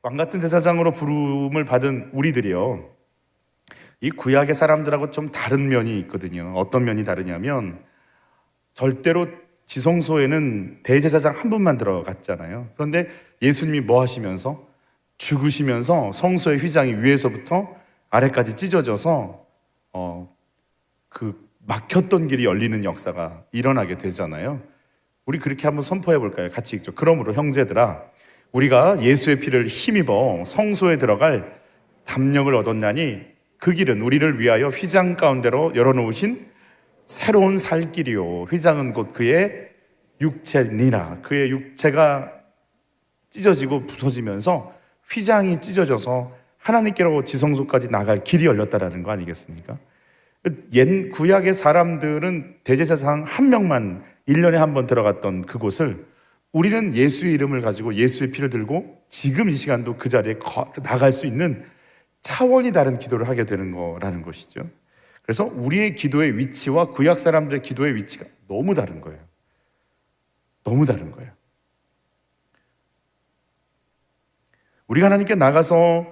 왕같은 제사장으로 부름을 받은 우리들이요, 이 구약의 사람들하고 좀 다른 면이 있거든요. 어떤 면이 다르냐면, 절대로 지성소에는 대제사장 한 분만 들어갔잖아요. 그런데 예수님이 뭐 하시면서? 죽으시면서 성소의 휘장이 위에서부터 아래까지 찢어져서 그 막혔던 길이 열리는 역사가 일어나게 되잖아요. 우리 그렇게 한번 선포해 볼까요? 같이 읽죠. 그러므로 형제들아, 우리가 예수의 피를 힘입어 성소에 들어갈 담력을 얻었나니 그 길은 우리를 위하여 휘장 가운데로 열어놓으신 새로운 살 길이요, 휘장은 곧 그의 육체니라. 그의 육체가 찢어지고 부서지면서 휘장이 찢어져서 하나님께로 지성소까지 나갈 길이 열렸다라는 거 아니겠습니까? 옛 구약의 사람들은 대제사장 한 명만 1년에 한 번 들어갔던 그곳을, 우리는 예수의 이름을 가지고 예수의 피를 들고 지금 이 시간도 그 자리에 나갈 수 있는 차원이 다른 기도를 하게 되는 거라는 것이죠. 그래서 우리의 기도의 위치와 구약 사람들의 기도의 위치가 너무 다른 거예요. 너무 다른 거예요. 우리가 하나님께 나가서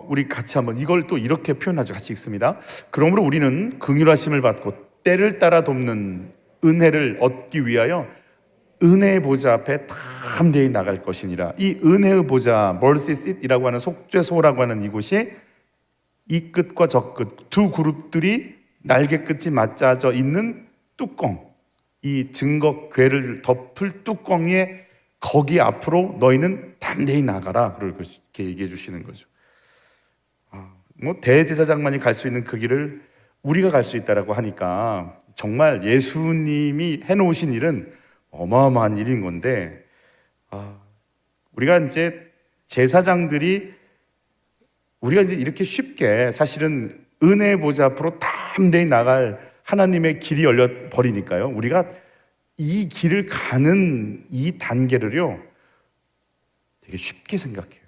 우리 같이 한번 이걸 또 이렇게 표현하죠. 같이 읽습니다. 그러므로 우리는 긍휼하심을 받고 때를 따라 돕는 은혜를 얻기 위하여 은혜의 보좌 앞에 담대히 나갈 것이니라. 이 은혜의 보좌, mercy seat이라고 하는, 속죄소라고 하는 이곳이 이 끝과 저 끝 두 그룹들이 날개 끝이 맞닿아 있는 뚜껑, 이 증거궤를 덮을 뚜껑에, 거기 앞으로 너희는 담대히 나가라, 그렇게 얘기해 주시는 거죠. 뭐 대제사장만이 갈 수 있는 그 길을 우리가 갈 수 있다라고 하니까 정말 예수님이 해놓으신 일은 어마어마한 일인 건데, 우리가 이제 제사장들이, 우리가 이제 이렇게 쉽게 사실은 은혜의 보좌 앞으로 담대히 나갈 하나님의 길이 열려 버리니까요, 우리가 이 길을 가는 이 단계를요 되게 쉽게 생각해요.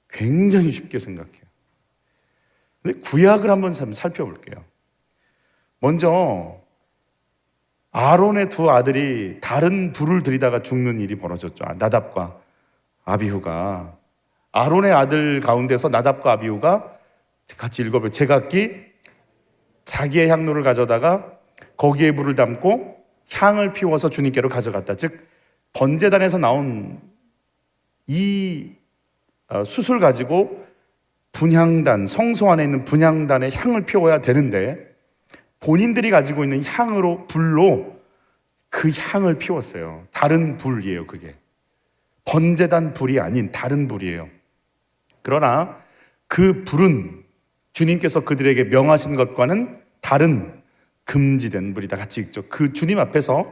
굉장히 쉽게 생각해요. 근데 구약을 한번 살펴볼게요. 먼저 아론의 두 아들이 다른 불을 들이다가 죽는 일이 벌어졌죠. 나답과 아비후가. 아론의 아들 가운데서 나답과 아비후가, 같이 읽어봐요. 제각기 자기의 향로를 가져다가 거기에 불을 담고 향을 피워서 주님께로 가져갔다. 즉 번제단에서 나온 이 숯을 가지고 분향단, 성소 안에 있는 분향단에 향을 피워야 되는데, 본인들이 가지고 있는 향으로, 불로 그 향을 피웠어요. 다른 불이에요. 그게 번제단 불이 아닌 다른 불이에요. 그러나 그 불은 주님께서 그들에게 명하신 것과는 다른 금지된 불이다. 같이 읽죠. 그 주님 앞에서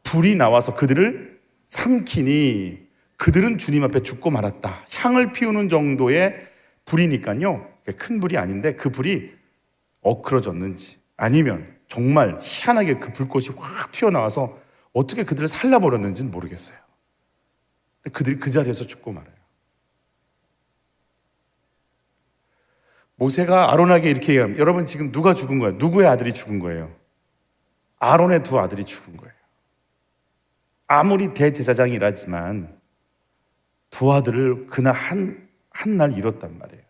불이 나와서 그들을 삼키니 그들은 주님 앞에 죽고 말았다. 향을 피우는 정도의 불이니까요, 큰 불이 아닌데 그 불이 엉클어졌는지 아니면 정말 희한하게 그 불꽃이 확 튀어나와서 어떻게 그들을 살라버렸는지는 모르겠어요. 근데 그들이 그 자리에서 죽고 말아요. 모세가 아론에게 이렇게 얘기합니다. 여러분, 지금 누가 죽은 거예요? 누구의 아들이 죽은 거예요? 아론의 두 아들이 죽은 거예요. 아무리 대제사장이라지만 두 아들을 그날 한 날 잃었단 말이에요.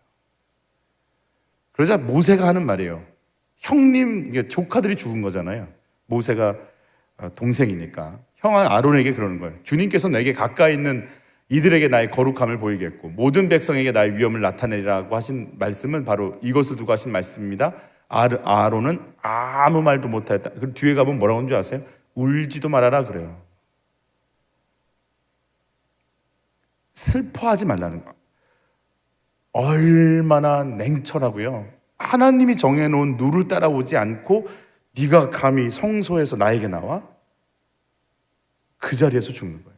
그러자 모세가 하는 말이에요. 형님, 조카들이 죽은 거잖아요. 모세가 동생이니까 형한 아론에게 그러는 거예요. 주님께서 내게 가까이 있는 이들에게 나의 거룩함을 보이겠고 모든 백성에게 나의 위엄을 나타내리라고 하신 말씀은 바로 이것을 두고 하신 말씀입니다. 아론은 아무 말도 못하였다. 그리고 뒤에 가보면 뭐라고 하는 줄 아세요? 울지도 말아라 그래요. 슬퍼하지 말라는 거. 얼마나 냉철하고요. 하나님이 정해놓은 룰을 따라오지 않고 네가 감히 성소에서 나에게 나와? 그 자리에서 죽는 거예요.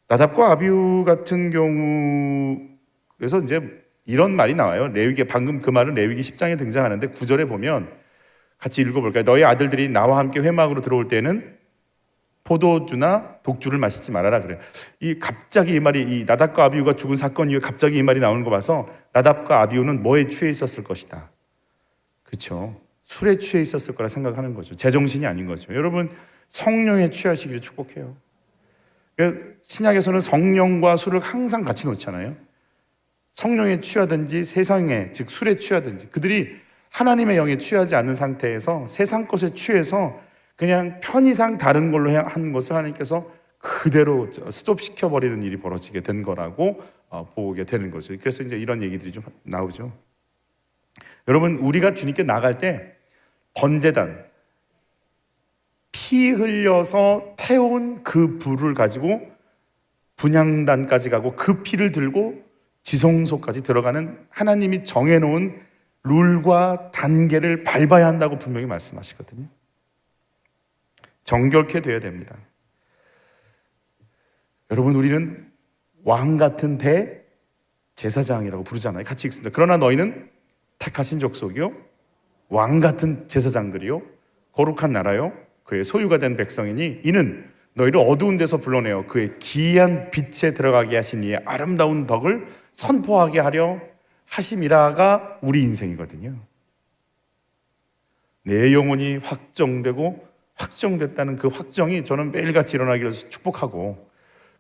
나답과 아비후 같은 경우에서 이제 이런 말이 나와요. 레위기, 방금 그 말은 레위기 10장에 등장하는데 9절에 보면 같이 읽어볼까요? 너희 아들들이 나와 함께 회막으로 들어올 때는 포도주나 독주를 마시지 말아라 그래요. 갑자기 이 말이, 이 나답과 아비후가 죽은 사건 이후에 갑자기 이 말이 나오는 거 봐서 나답과 아비후는 뭐에 취해 있었을 것이다. 그렇죠? 술에 취해 있었을 거라 생각하는 거죠. 제정신이 아닌 거죠. 여러분, 성령에 취하시기를 축복해요. 신약에서는 성령과 술을 항상 같이 놓잖아요. 성령에 취하든지 세상에, 즉 술에 취하든지, 그들이 하나님의 영에 취하지 않는 상태에서 세상 것에 취해서 그냥 편의상 다른 걸로 하는 것을 하나님께서 그대로 스톱시켜버리는 일이 벌어지게 된 거라고 보게 되는 거죠. 그래서 이제 이런 얘기들이 좀 나오죠. 여러분, 우리가 주님께 나갈 때 번제단, 피 흘려서 태운 그 불을 가지고 분향단까지 가고 그 피를 들고 지성소까지 들어가는 하나님이 정해놓은 룰과 단계를 밟아야 한다고 분명히 말씀하시거든요. 정결케 되어야 됩니다. 여러분, 우리는 왕 같은 대제사장이라고 부르잖아요. 같이 읽습니다. 그러나 너희는 택하신 족속이요, 왕 같은 제사장들이요, 거룩한 나라요, 그의 소유가 된 백성이니 이는 너희를 어두운 데서 불러내어 그의 기이한 빛에 들어가게 하신 이의 아름다운 덕을 선포하게 하려 하심이라가 우리 인생이거든요. 내 영혼이 확정되고 확정됐다는 그 확정이 저는 매일같이 일어나기를 축복하고,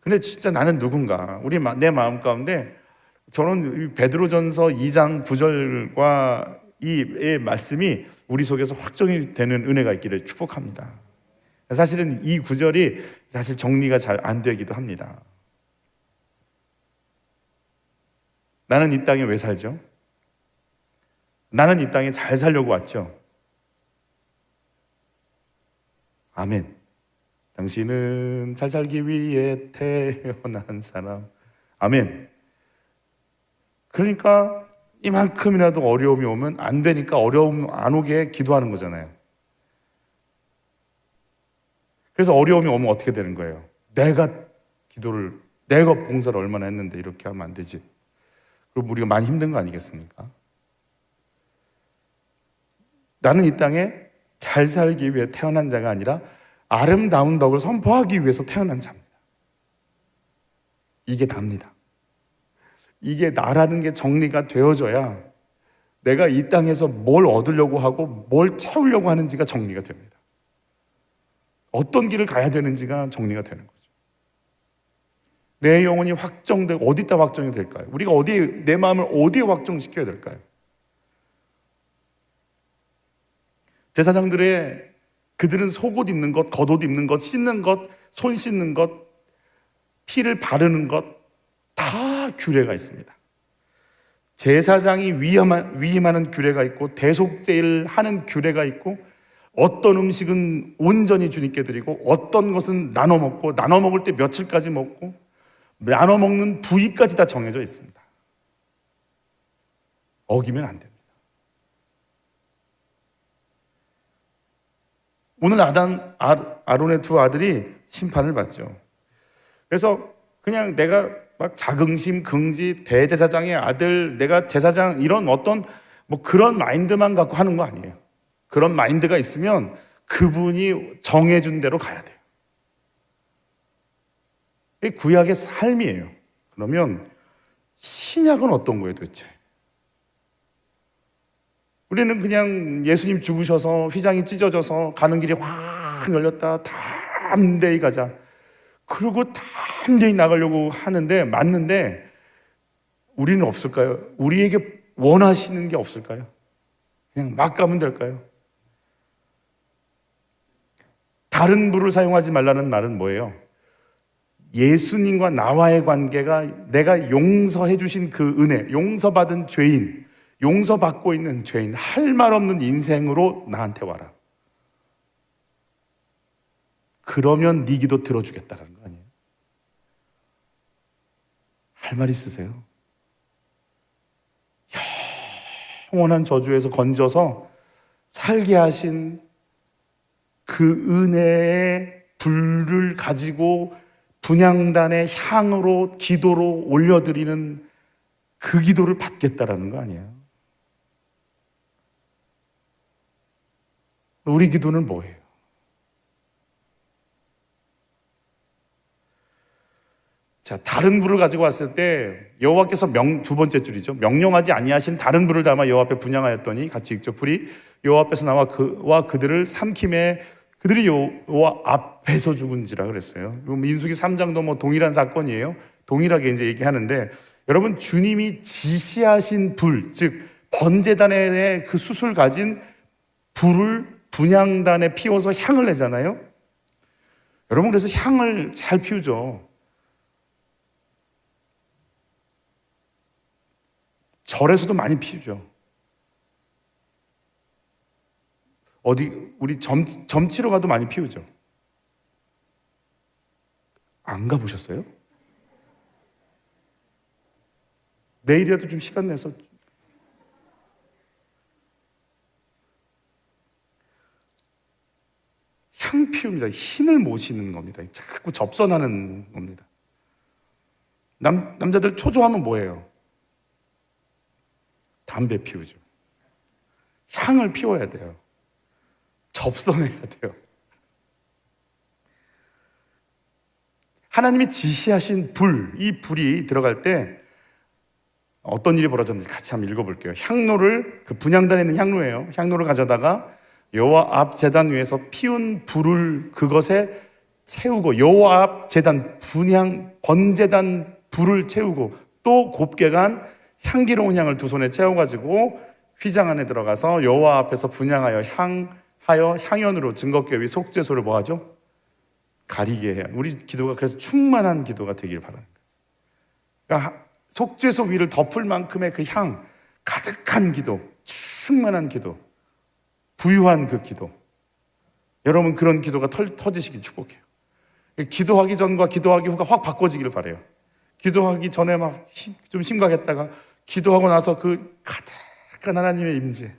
근데 진짜 나는 누군가, 내 마음 가운데 저는 베드로전서 2장 9절과 이 말씀이 우리 속에서 확정이 되는 은혜가 있기를 축복합니다. 사실은 이 구절이 사실 정리가 잘 안 되기도 합니다. 나는 이 땅에 왜 살죠? 나는 이 땅에 잘 살려고 왔죠. 아멘. 당신은 잘 살기 위해 태어난 사람. 아멘. 그러니까 이만큼이라도 어려움이 오면 안 되니까 어려움 안 오게 기도하는 거잖아요. 그래서 어려움이 오면 어떻게 되는 거예요? 내가 봉사를 얼마나 했는데 이렇게 하면 안 되지. 그럼 우리가 많이 힘든 거 아니겠습니까? 나는 이 땅에 잘 살기 위해 태어난 자가 아니라 아름다운 덕을 선포하기 위해서 태어난 자입니다. 이게 납니다. 이게 나라는 게 정리가 되어져야 내가 이 땅에서 뭘 얻으려고 하고 뭘 채우려고 하는지가 정리가 됩니다. 어떤 길을 가야 되는지가 정리가 되는 거죠. 내 영혼이 확정되고 어디다 확정이 될까요? 우리가 내 마음을 어디에 확정시켜야 될까요? 제사장들의 그들은 속옷 입는 것, 겉옷 입는 것, 씻는 것, 손 씻는 것, 피를 바르는 것 다 규례가 있습니다. 제사장이 위임하는 규례가 있고 대속제를 하는 규례가 있고, 어떤 음식은 온전히 주님께 드리고 어떤 것은 나눠 먹고, 나눠 먹을 때 며칠까지 먹고, 나눠 먹는 부위까지 다 정해져 있습니다. 어기면 안 됩니다. 오늘 아론의 두 아들이 심판을 받죠. 그래서 그냥 내가 막 자긍심, 긍지, 대제사장의 아들, 내가 제사장, 이런 어떤 그런 마인드만 갖고 하는 거 아니에요. 그런 마인드가 있으면 그분이 정해준 대로 가야 돼요. 이게 구약의 삶이에요. 그러면 신약은 어떤 거예요 도대체? 우리는 그냥 예수님 죽으셔서 휘장이 찢어져서 가는 길이 확 열렸다, 담대히 가자, 그리고 담대히 나가려고 하는데 맞는데 우리는 없을까요? 우리에게 원하시는 게 없을까요? 그냥 막 가면 될까요? 다른 부를 사용하지 말라는 말은 뭐예요? 예수님과 나와의 관계가 내가 용서해 주신 그 은혜, 용서받은 죄인, 용서받고 있는 죄인, 할 말 없는 인생으로 나한테 와라. 그러면 네 기도 들어주겠다는 거 아니에요? 할 말 있으세요? 영원한 저주에서 건져서 살게 하신 그 은혜의 불을 가지고 분향단의 향으로 기도로 올려드리는 그 기도를 받겠다라는 거 아니에요? 우리 기도는 뭐예요? 자, 다른 불을 가지고 왔을 때 여호와께서 두 번째 줄이죠. 명령하지 아니하신 다른 불을 담아 여호와 앞에 분향하였더니, 같이 읽죠. 불이 여호와 앞에서 나와 그와 그들을 삼킴에 그들이 여호와 앞에서 죽은지라 그랬어요. 민수기 3장도 뭐 동일한 사건이에요. 동일하게 이제 얘기하는데, 여러분, 주님이 지시하신 불, 즉 번제단의 그 숯을 가진 불을 분향단에 피워서 향을 내잖아요. 여러분, 그래서 향을 잘 피우죠. 절에서도 많이 피우죠. 우리 점치러 가도 많이 피우죠. 안 가보셨어요? 내일이라도 좀 시간 내서. 향 피웁니다. 신을 모시는 겁니다. 자꾸 접선하는 겁니다. 남자들 초조하면 뭐예요? 담배 피우죠. 향을 피워야 돼요. 접선해야 돼요. 하나님이 지시하신 불, 이 불이 들어갈 때 어떤 일이 벌어졌는지 같이 한번 읽어볼게요. 향로를, 그 분향단에 있는 향로예요. 향로를 가져다가 여호와 앞 제단 위에서 피운 불을 그것에 채우고, 여호와 앞 제단 번제단 불을 채우고, 또 곱게 간 향기로운 향을 두 손에 채워가지고 휘장 안에 들어가서 여호와 앞에서 분향하여 향연으로 증거궤 위 속죄소를 뭐하죠? 가리게 해야. 우리 기도가 그래서 충만한 기도가 되길 바라는 거죠. 그러니까 속죄소 위를 덮을 만큼의 그 향, 가득한 기도, 충만한 기도, 부유한 그 기도. 여러분, 그런 기도가 터지시길 축복해요. 기도하기 전과 기도하기 후가 확 바꿔지기를 바라요. 기도하기 전에 막 좀 심각했다가 기도하고 나서 그 가득한 하나님의 임재,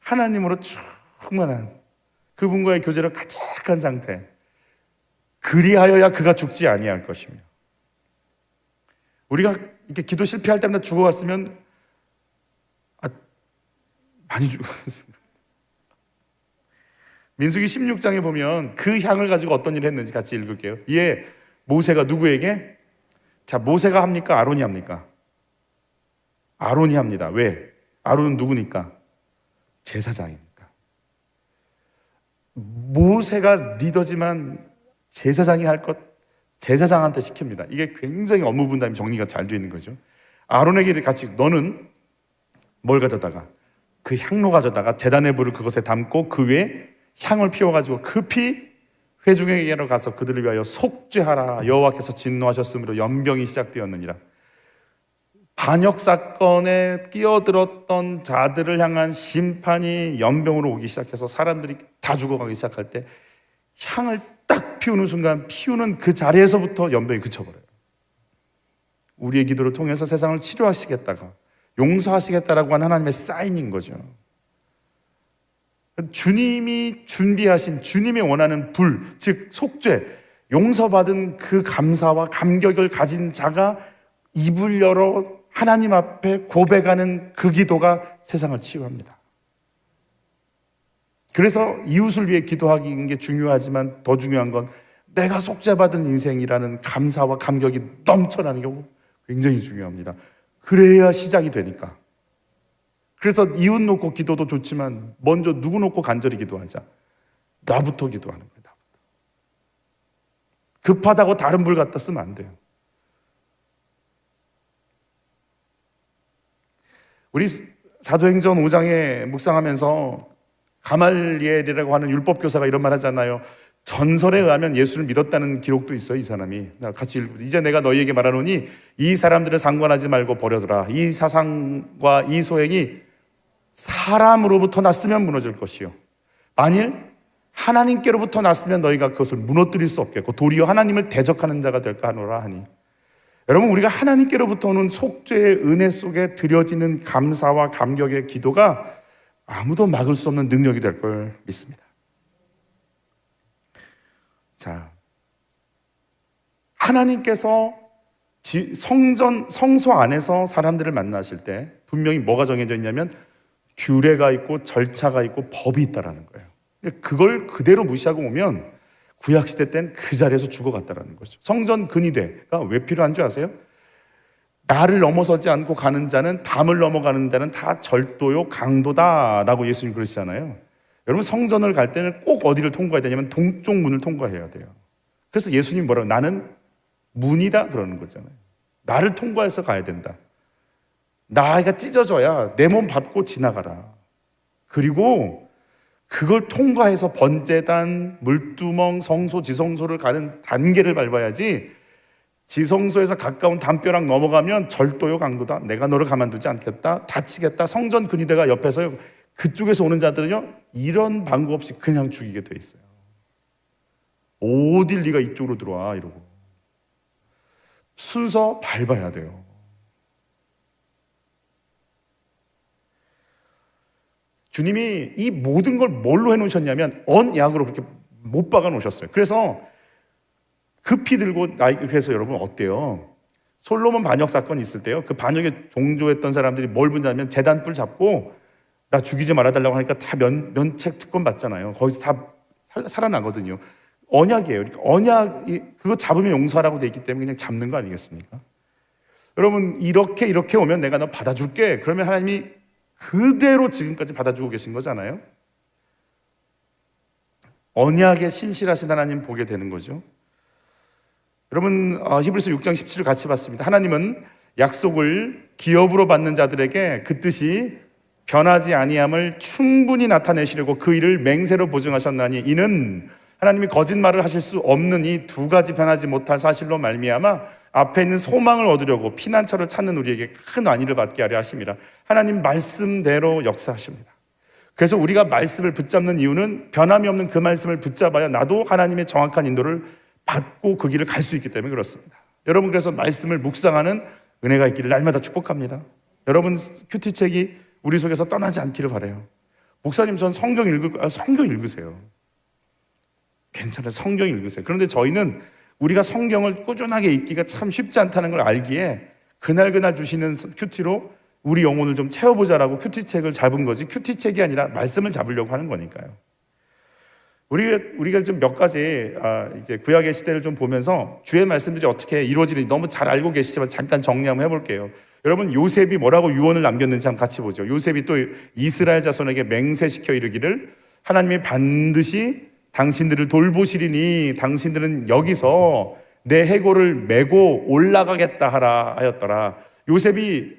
하나님으로 충만한 그분과의 교제로 가득한 상태, 그리하여야 그가 죽지 아니할 것이며. 우리가 이렇게 기도 실패할 때마다 죽어갔으면 많이 죽었어요. 민수기 16장에 보면 그 향을 가지고 어떤 일을 했는지 같이 읽을게요. 이에 모세가 누구에게? 자, 모세가 합니까? 아론이 합니까? 아론이 합니다. 왜? 아론은 누구니까? 제사장이니까. 모세가 리더지만 제사장이 할 것 제사장한테 시킵니다. 이게 굉장히 업무 분담이 정리가 잘 되어 있는 거죠. 아론에게 같이, 너는 뭘 가져다가? 그 향로 가져다가 제단의 불을 그것에 담고 그 위에 향을 피워가지고 급히 회중에게로 가서 그들을 위하여 속죄하라. 여호와께서 진노하셨으므로 연병이 시작되었느니라. 반역 사건에 끼어들었던 자들을 향한 심판이 연병으로 오기 시작해서 사람들이 다 죽어가기 시작할 때 향을 딱 피우는 순간, 피우는 그 자리에서부터 연병이 그쳐버려요. 우리의 기도를 통해서 세상을 치료하시겠다가 용서하시겠다라고 하는 하나님의 사인인 거죠. 주님이 준비하신, 주님이 원하는 불, 즉 속죄, 용서받은 그 감사와 감격을 가진 자가 입을 열어 하나님 앞에 고백하는 그 기도가 세상을 치유합니다. 그래서 이웃을 위해 기도하는 게 중요하지만 더 중요한 건 내가 속죄받은 인생이라는 감사와 감격이 넘쳐나는 경우 굉장히 중요합니다. 그래야 시작이 되니까. 그래서 이웃 놓고 기도도 좋지만 먼저 누구 놓고 간절히 기도하자. 나부터 기도하는 거예요. 나부터. 급하다고 다른 불 갖다 쓰면 안 돼요. 우리 사도행전 5장에 묵상하면서 가말리엘이라고 하는 율법교사가 이런 말 하잖아요. 전설에 의하면 예수를 믿었다는 기록도 있어요. 이 사람이. 같이 읽고, 이제 내가 너희에게 말하노니 이 사람들을 상관하지 말고 버려두라. 이 사상과 이 소행이 사람으로부터 났으면 무너질 것이요, 만일 하나님께로부터 났으면 너희가 그것을 무너뜨릴 수 없겠고 도리어 하나님을 대적하는 자가 될까 하노라 하니. 여러분, 우리가 하나님께로부터 오는 속죄의 은혜 속에 드려지는 감사와 감격의 기도가 아무도 막을 수 없는 능력이 될 걸 믿습니다. 자, 하나님께서 성소 안에서 사람들을 만나실 때 분명히 뭐가 정해져 있냐면 규례가 있고 절차가 있고 법이 있다라는 거예요. 그걸 그대로 무시하고 오면 구약시대 땐 그 자리에서 죽어갔다라는 거죠. 성전 근위대가 왜 필요한 줄 아세요? 나를 넘어서지 않고 가는 자는, 담을 넘어가는 자는 다 절도요 강도다라고 예수님 그러시잖아요. 여러분, 성전을 갈 때는 꼭 어디를 통과해야 되냐면 동쪽 문을 통과해야 돼요. 그래서 예수님 뭐라고? 나는 문이다 그러는 거잖아요. 나를 통과해서 가야 된다. 나가 찢어져야 내 몸 밟고 지나가라. 그리고 그걸 통과해서 번제단, 물두멍, 성소, 지성소를 가는 단계를 밟아야지, 지성소에서 가까운 담벼락 넘어가면 절도요 강도다, 내가 너를 가만두지 않겠다, 다치겠다, 성전 근위대가 옆에서 그쪽에서 오는 자들은요 이런 방구 없이 그냥 죽이게 돼 있어요. 어딜 네가 이쪽으로 들어와 이러고. 순서 밟아야 돼요. 주님이 이 모든 걸 뭘로 해놓으셨냐면 언약으로 그렇게 못 박아 놓으셨어요. 그래서 급히 들고 그래서 여러분 어때요? 솔로몬 반역 사건 있을 때요, 그 반역에 동조했던 사람들이 뭘 부냐면 재단불 잡고 나 죽이지 말아달라고 하니까 다 면책 특권 받잖아요. 거기서 다 살아나거든요. 언약이에요. 그러니까 언약이 그거 잡으면 용서하라고 돼 있기 때문에 그냥 잡는 거 아니겠습니까? 여러분, 이렇게 오면 내가 너 받아줄게. 그러면 하나님이 그대로 지금까지 받아주고 계신 거잖아요. 언약에 신실하신 하나님 보게 되는 거죠. 여러분, 히브리서 6장 17을 같이 봤습니다. 하나님은 약속을 기업으로 받는 자들에게 그 뜻이 변하지 아니함을 충분히 나타내시려고 그 일을 맹세로 보증하셨나니, 이는 하나님이 거짓말을 하실 수 없는 이 두 가지 변하지 못할 사실로 말미암아 앞에 있는 소망을 얻으려고 피난처를 찾는 우리에게 큰 안위를 받게 하려 하심이라. 하나님 말씀대로 역사하십니다. 그래서 우리가 말씀을 붙잡는 이유는 변함이 없는 그 말씀을 붙잡아야 나도 하나님의 정확한 인도를 받고 그 길을 갈 수 있기 때문에 그렇습니다. 여러분, 그래서 말씀을 묵상하는 은혜가 있기를 날마다 축복합니다. 여러분, 큐티책이 우리 속에서 떠나지 않기를 바라요. 목사님, 전 성경 읽으세요. 괜찮아요. 성경 읽으세요. 그런데 저희는 우리가 성경을 꾸준하게 읽기가 참 쉽지 않다는 걸 알기에 그날 주시는 큐티로 우리 영혼을 좀 채워보자라고 큐티책을 잡은 거지, 큐티책이 아니라 말씀을 잡으려고 하는 거니까요. 우리가 좀 몇 가지 이제 구약의 시대를 좀 보면서 주의 말씀들이 어떻게 이루어지는지 너무 잘 알고 계시지만 잠깐 정리 한번 해볼게요. 여러분, 요셉이 뭐라고 유언을 남겼는지 한번 같이 보죠. 요셉이 또 이스라엘 자손에게 맹세시켜 이르기를 하나님이 반드시 당신들을 돌보시리니 당신들은 여기서 내 해골을 메고 올라가겠다 하라 하였더라. 요셉이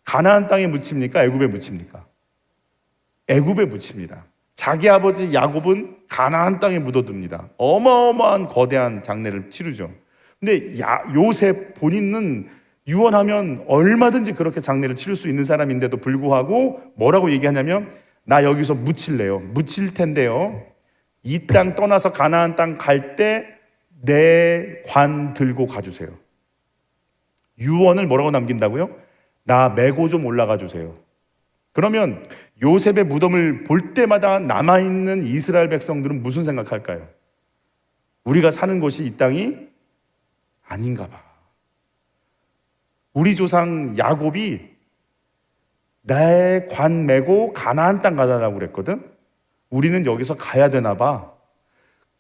가나안 땅에 묻힙니까? 애굽에 묻힙니까? 애굽에 묻힙니다. 자기 아버지 야곱은 가나안 땅에 묻어둡니다. 어마어마한 거대한 장례를 치르죠. 근데 요셉 본인은 유언하면 얼마든지 그렇게 장례를 치를 수 있는 사람인데도 불구하고 뭐라고 얘기하냐면, 나 여기서 묻힐래요. 묻힐 텐데요, 이 땅 떠나서 가나안 땅 갈 때 내 관 들고 가주세요. 유언을 뭐라고 남긴다고요? 나 메고 좀 올라가 주세요. 그러면 요셉의 무덤을 볼 때마다 남아있는 이스라엘 백성들은 무슨 생각할까요? 우리가 사는 곳이 이 땅이 아닌가 봐. 우리 조상 야곱이 내 관 메고 가나안 땅 가자라고 그랬거든. 우리는 여기서 가야 되나 봐.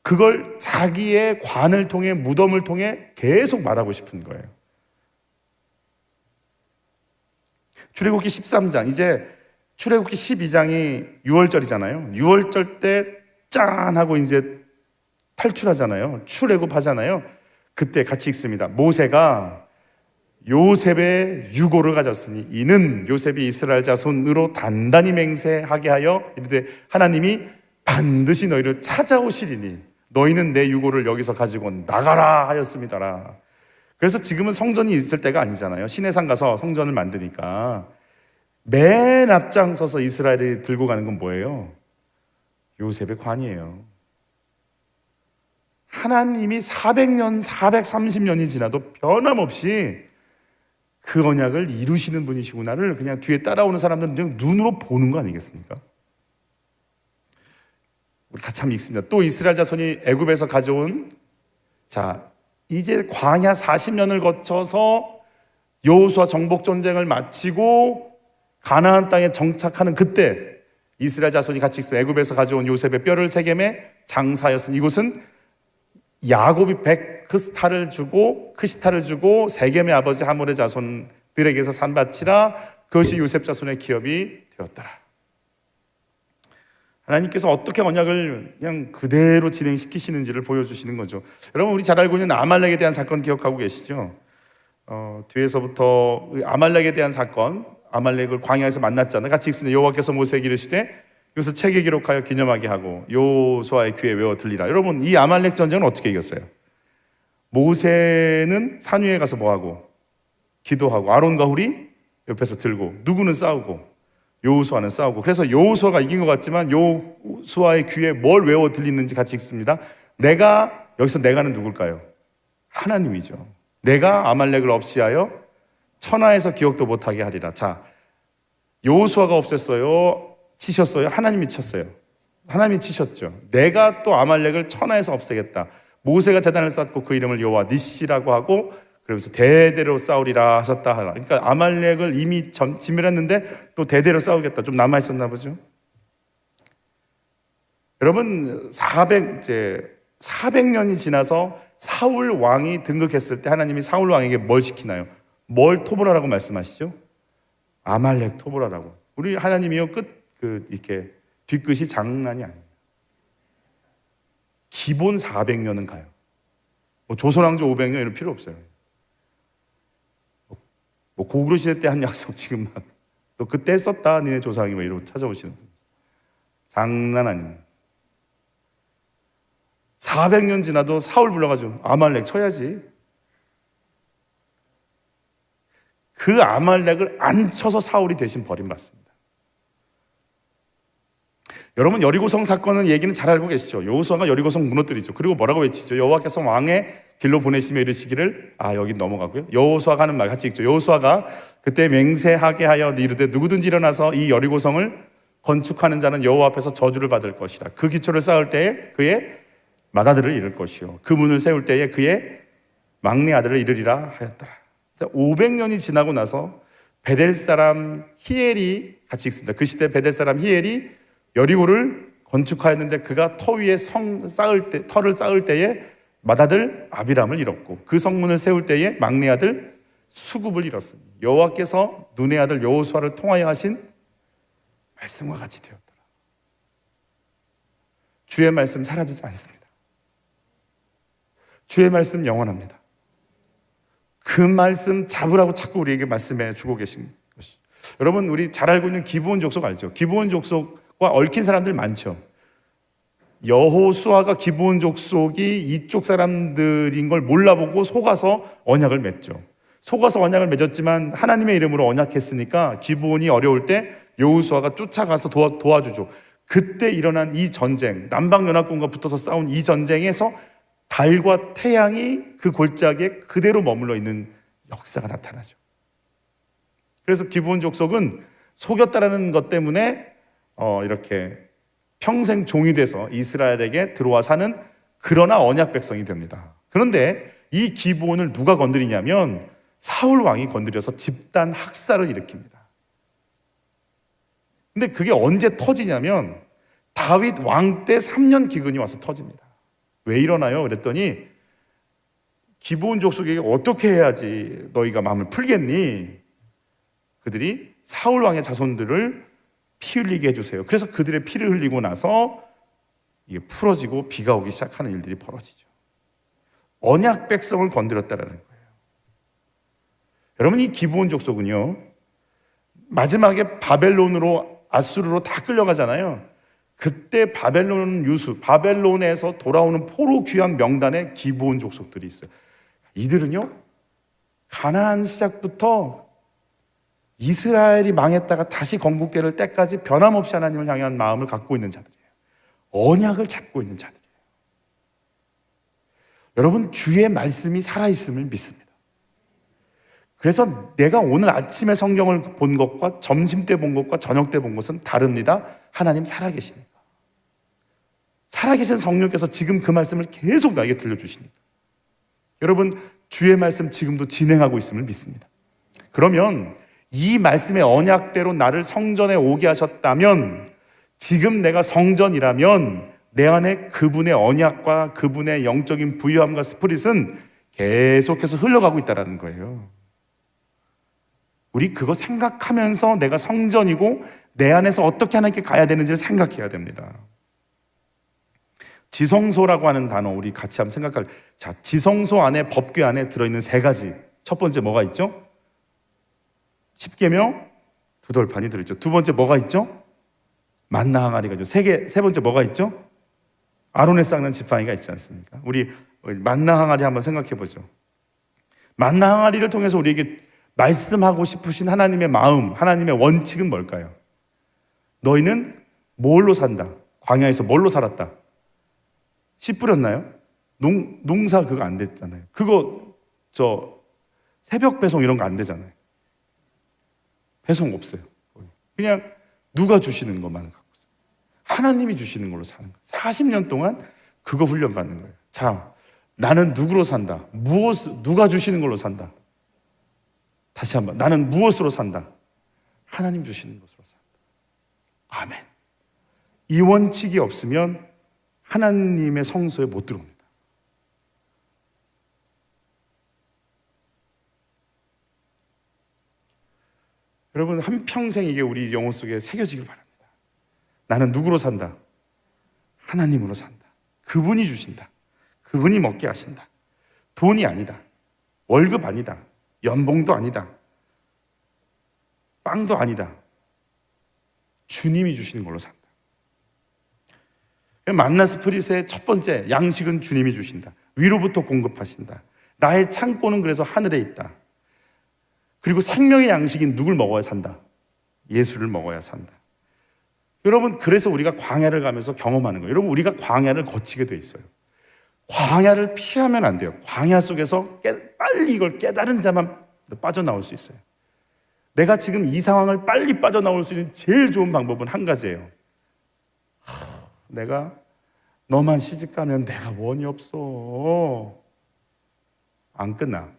그걸 자기의 관을 통해, 무덤을 통해 계속 말하고 싶은 거예요. 출애굽기 13장, 이제 출애굽기 12장이 6월절이잖아요. 6월절 때 짠 하고 이제 탈출하잖아요. 출애굽하잖아요. 그때 같이 읽습니다. 모세가 요셉의 유고를 가졌으니 이는 요셉이 이스라엘 자손으로 단단히 맹세하게 하여 이르되 하나님이 반드시 너희를 찾아오시리니 너희는 내 유고를 여기서 가지고 나가라 하였습니다라. 그래서 지금은 성전이 있을 때가 아니잖아요. 시내산 가서 성전을 만드니까 맨 앞장서서 이스라엘이 들고 가는 건 뭐예요? 요셉의 관이에요. 하나님이 400년, 430년이 지나도 변함없이 그 언약을 이루시는 분이시구나를 그냥 뒤에 따라오는 사람들은 그냥 눈으로 보는 거 아니겠습니까? 우리 같이 한번 읽습니다. 또 이스라엘 자손이 애굽에서 가져온, 자, 이제 광야 40년을 거쳐서 여호수아 정복 전쟁을 마치고 가나안 땅에 정착하는 그때 이스라엘 자손이 같이 있습니다. 애굽에서 가져온 요셉의 뼈를 세겜에 장사하였으니 이곳은 야곱이 크스타를 주고 세겜의 아버지 하몰의 자손들에게서 산바치라 그것이 요셉 자손의 기업이 되었더라. 하나님께서 어떻게 언약을 그냥 그대로 진행시키시는지를 보여주시는 거죠. 여러분, 우리 잘 알고 있는 아말렉에 대한 사건 기억하고 계시죠? 뒤에서부터 아말렉에 대한 사건, 아말렉을 광야에서 만났잖아요. 같이 읽습니다. 여호와께서 모세에게 이르시되 이것을 책에 기록하여 기념하게 하고 여호수아의 귀에 외워 들리라. 여러분, 이 아말렉 전쟁은 어떻게 이겼어요? 모세는 산 위에 가서 뭐하고? 기도하고, 아론과 훌이 옆에서 들고, 누구는 싸우고, 여호수아는 싸우고. 그래서 여호수아가 이긴 것 같지만 여호수아의 귀에 뭘 외워 들리는지 같이 읽습니다. 여기서 내가는 누굴까요? 하나님이죠. 내가 아말렉을 없이하여 천하에서 기억도 못하게 하리라. 자, 여호수아가 없앴어요? 치셨어요? 하나님이 쳤어요. 하나님이 치셨죠. 내가 또 아말렉을 천하에서 없애겠다. 모세가 제단을 쌓고 그 이름을 여호와 니시라고 하고, 그러면서 대대로 싸우리라 하셨다 하라. 그러니까 아말렉을 이미 진멸했는데 또 대대로 싸우겠다. 좀 남아있었나 보죠. 여러분, 400년이 지나서 사울 왕이 등극했을 때 하나님이 사울 왕에게 뭘 시키나요? 뭘 토벌하라고 말씀하시죠? 아말렉 토벌하라고. 우리 하나님이요, 이렇게 뒤끝이 장난이 아니에요. 기본 400년은 가요. 조선왕조 500년 이런 필요 없어요. 고구려 시대 때 한 약속 지금 막 너 그때 썼다 니네 조상이 뭐 이러고 찾아오시는 거예요. 장난 아닙니다. 400년 지나도 사울 불러가지고 아말렉 쳐야지. 그 아말렉을 안 쳐서 사울이 대신 버림받습니다. 여러분, 여리고성 사건은 얘기는 잘 알고 계시죠? 여호수아가 여리고성 무너뜨리죠. 그리고 뭐라고 외치죠? 여호와께서 왕의 길로 보내시며 이르시기를, 여기 넘어가고요. 여호수아가 하는 말 같이 읽죠. 여호수아가 그때 맹세하게 하여 이르되 누구든지 일어나서 이 여리고성을 건축하는 자는 여호와 앞에서 저주를 받을 것이라. 그 기초를 쌓을 때에 그의 맏아들을 이룰 것이요 그 문을 세울 때에 그의 막내 아들을 이르리라 하였더라. 500년이 지나고 나서 베델 사람 히엘이, 같이 읽습니다. 그 시대 베델 사람 히엘이 여리고를 건축하였는데 그가 터 위에 터를 쌓을 때에 맏아들 아비람을 잃었고 그 성문을 세울 때에 막내 아들 수굽을 잃었으니 여호와께서 눈의 아들 여호수아를 통하여 하신 말씀과 같이 되었더라. 주의 말씀 사라지지 않습니다. 주의 말씀 영원합니다. 그 말씀 잡으라고 자꾸 우리에게 말씀해 주고 계신 것이. 여러분, 우리 잘 알고 있는 기브온 족속 알죠? 기브온 족속과 얽힌 사람들 많죠. 여호수아가 기브온 족속이 이쪽 사람들인 걸 몰라보고 속아서 언약을 맺죠. 속아서 언약을 맺었지만 하나님의 이름으로 언약했으니까 기브온이 어려울 때 여호수아가 쫓아가서 도와주죠. 그때 일어난 이 전쟁, 남방연합군과 붙어서 싸운 이 전쟁에서 달과 태양이 그 골짜기에 그대로 머물러 있는 역사가 나타나죠. 그래서 기브온 족속은 속였다라는 것 때문에 이렇게 평생 종이 돼서 이스라엘에게 들어와 사는, 그러나 언약 백성이 됩니다. 그런데 이 기브온을 누가 건드리냐면 사울 왕이 건드려서 집단 학살을 일으킵니다. 근데 그게 언제 터지냐면 다윗 왕 때 3년 기근이 와서 터집니다. 왜 일어나요? 그랬더니 기브온 족속에게 어떻게 해야지 너희가 마음을 풀겠니? 그들이 사울 왕의 자손들을 피 흘리게 해주세요. 그래서 그들의 피를 흘리고 나서 이게 풀어지고 비가 오기 시작하는 일들이 벌어지죠. 언약 백성을 건드렸다라는 거예요. 여러분, 이 기브온 족속은요, 마지막에 아수르로 다 끌려가잖아요. 그때 바벨론에서 돌아오는 포로 귀환 명단에 기브온 족속들이 있어요. 이들은요, 가나안 시작부터 이스라엘이 망했다가 다시 건국될 때까지 변함없이 하나님을 향한 마음을 갖고 있는 자들이에요. 언약을 잡고 있는 자들이에요. 여러분, 주의 말씀이 살아있음을 믿습니다. 그래서 내가 오늘 아침에 성경을 본 것과 점심 때 본 것과 저녁 때 본 것은 다릅니다. 하나님 살아계시니까. 살아계신 성령께서 지금 그 말씀을 계속 나에게 들려주시니까. 여러분, 주의 말씀 지금도 진행하고 있음을 믿습니다. 그러면 이 말씀의 언약대로 나를 성전에 오게 하셨다면, 지금 내가 성전이라면 내 안에 그분의 언약과 그분의 영적인 부유함과 스피릿은 계속해서 흘러가고 있다는 거예요. 우리 그거 생각하면서 내가 성전이고 내 안에서 어떻게 하나님께 가야 되는지를 생각해야 됩니다. 지성소라고 하는 단어 우리 같이 한번 생각할. 자, 지성소 안에, 법궤 안에 들어있는 세 가지. 첫 번째 뭐가 있죠? 십계명 두 돌판이 들어있죠. 두 번째 뭐가 있죠? 만나 항아리가 있죠. 세 번째 뭐가 있죠? 아론의 쌍난 지팡이가 있지 않습니까? 우리 만나 항아리 한번 생각해 보죠. 만나 항아리를 통해서 우리에게 말씀하고 싶으신 하나님의 마음, 하나님의 원칙은 뭘까요? 너희는 뭘로 산다? 광야에서 뭘로 살았다? 씨 뿌렸나요? 농사 그거 안 됐잖아요. 그거 새벽 배송 이런 거 안 되잖아요. 배송 없어요. 그냥 누가 주시는 것만 갖고 있어요. 하나님이 주시는 걸로 사는 거예요. 40년 동안 그거 훈련 받는 거예요. 자, 나는 누구로 산다? 누가 주시는 걸로 산다? 다시 한번, 나는 무엇으로 산다? 하나님 주시는 것으로 산다. 아멘. 이 원칙이 없으면 하나님의 성소에 못 들어옵니다. 여러분, 한평생 이게 우리 영혼 속에 새겨지길 바랍니다. 나는 누구로 산다? 하나님으로 산다. 그분이 주신다. 그분이 먹게 하신다. 돈이 아니다. 월급 아니다. 연봉도 아니다. 빵도 아니다. 주님이 주시는 걸로 산다. 만나 스프릿의 첫 번째 양식은 주님이 주신다. 위로부터 공급하신다. 나의 창고는 그래서 하늘에 있다. 그리고 생명의 양식인 누굴 먹어야 산다? 예수를 먹어야 산다. 여러분, 그래서 우리가 광야를 가면서 경험하는 거예요. 여러분, 우리가 광야를 거치게 돼 있어요. 광야를 피하면 안 돼요. 광야 속에서 빨리 이걸 깨달은 자만 빠져나올 수 있어요. 내가 지금 이 상황을 빨리 빠져나올 수 있는 제일 좋은 방법은 한 가지예요. 내가 너만 시집가면 내가 원이 없어. 안 끝나.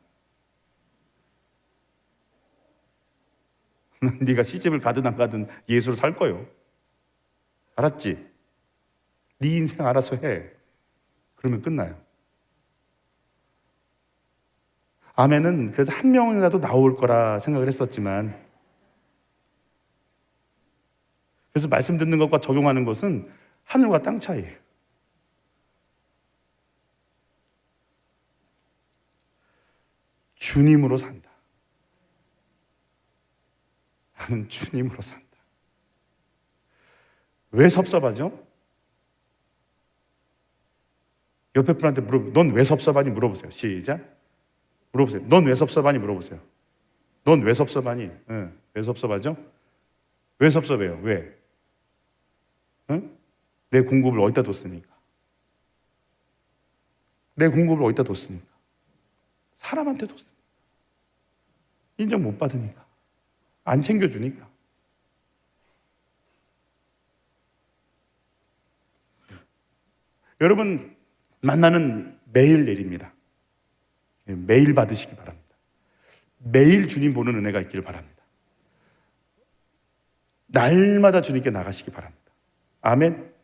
네가 시집을 가든 안 가든 예수로 살 거요. 알았지? 네 인생 알아서 해. 그러면 끝나요. 아멘은 그래서 한 명이라도 나올 거라 생각을 했었지만, 그래서 말씀 듣는 것과 적용하는 것은 하늘과 땅 차이예요. 주님으로 산다. 나는 주님으로 산다. 왜 섭섭하죠? 옆에 분한테 넌 왜 섭섭하니? 물어보세요. 시작. 물어보세요. 넌 왜 섭섭하니? 물어보세요. 넌 왜 섭섭하니? 응. 왜 섭섭하죠? 왜 섭섭해요? 왜? 응? 내 공급을 어디다 뒀으니까? 내 공급을 어디다 뒀으니까? 사람한테 뒀으니까. 인정 못 받으니까. 안 챙겨주니까. 여러분, 만나는 매일 내립니다. 매일 받으시기 바랍니다. 매일 주님 보는 은혜가 있기를 바랍니다. 날마다 주님께 나가시기 바랍니다. 아멘.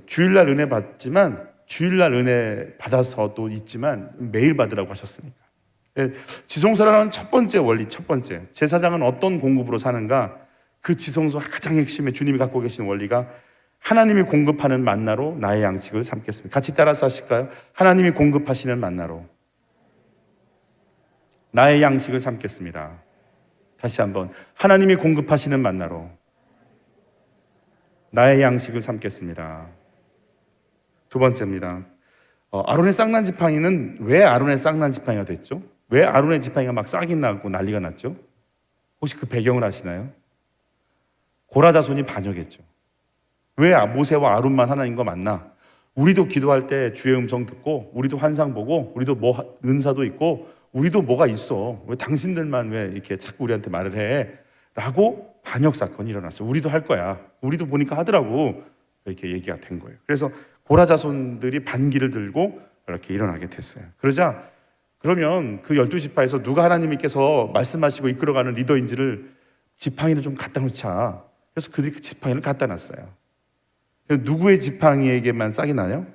주일날 은혜 받지만, 주일날 은혜 받아서도 있지만 매일 받으라고 하셨으니까. 지성소라는 첫 번째 원리, 첫 번째 제사장은 어떤 공급으로 사는가? 그 지성소 가장 핵심에 주님이 갖고 계신 원리가 하나님이 공급하는 만나로 나의 양식을 삼겠습니다. 같이 따라서 하실까요? 하나님이 공급하시는 만나로 나의 양식을 삼겠습니다. 다시 한번, 하나님이 공급하시는 만나로 나의 양식을 삼겠습니다. 두 번째입니다. 아론의 쌍난 지팡이는 왜 아론의 쌍난 지팡이가 됐죠? 왜 아론의 지팡이가 막 싹이 나고 난리가 났죠? 혹시 그 배경을 아시나요? 고라 자손이 반역했죠. 왜 모세와 아론만 하나님과 만나? 우리도 기도할 때 주의 음성 듣고, 우리도 환상 보고, 우리도 뭐 은사도 있고, 우리도 뭐가 있어. 왜 당신들만 왜 이렇게 자꾸 우리한테 말을 해? 라고 반역 사건이 일어났어요. 우리도 할 거야. 우리도 보니까 하더라고. 이렇게 얘기가 된 거예요. 그래서 고라 자손들이 반기를 들고 이렇게 일어나게 됐어요. 그러면 그 12지파에서 누가 하나님께서 말씀하시고 이끌어가는 리더인지를 지팡이를 좀 갖다 놓자. 그래서 그들이 그 지팡이를 갖다 놨어요. 누구의 지팡이에게만 싹이 나요?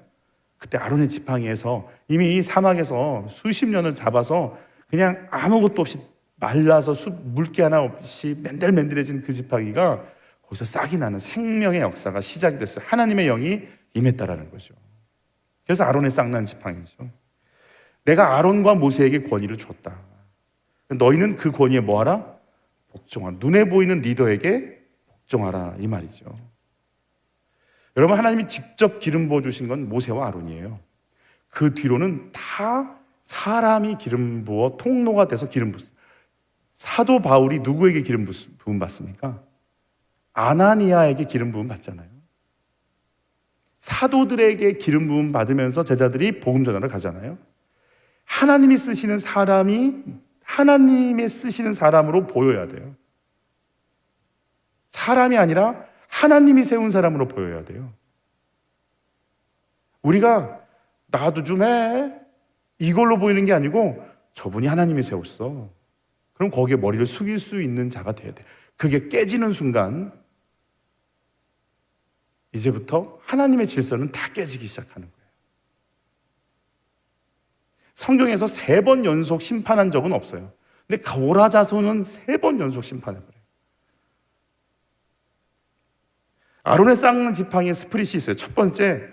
그때 아론의 지팡이에서 이미 사막에서 수십 년을 잡아서 그냥 아무것도 없이 말라서 물기 하나 없이 맨들맨들해진 그 지팡이가 거기서 싹이 나는 생명의 역사가 시작이 됐어요. 하나님의 영이 임했다라는 거죠. 그래서 아론의 싹난 지팡이죠. 내가 아론과 모세에게 권위를 줬다. 너희는 그 권위에 뭐하라? 복종하라. 눈에 보이는 리더에게 복종하라, 이 말이죠. 여러분, 하나님이 직접 기름 부어주신 건 모세와 아론이에요. 그 뒤로는 다 사람이 기름 부어 통로가 돼서 기름 부었어요. 사도 바울이 누구에게 기름 부음 받습니까? 아나니아에게 기름 부음 받잖아요. 사도들에게 기름 부음 받으면서 제자들이 복음 전하러 가잖아요. 하나님이 쓰시는 사람이 하나님의 쓰시는 사람으로 보여야 돼요. 사람이 아니라 하나님이 세운 사람으로 보여야 돼요. 우리가 나도 좀 해, 이걸로 보이는 게 아니고 저분이 하나님이 세웠어. 그럼 거기에 머리를 숙일 수 있는 자가 돼야 돼. 그게 깨지는 순간 이제부터 하나님의 질서는 다 깨지기 시작하는 거예요. 성경에서 3번 연속 심판한 적은 없어요. 근데 고라 자손은 3번 연속 심판해버려요. 아론의 쌍난 지팡이에 스프릿이 있어요. 첫 번째,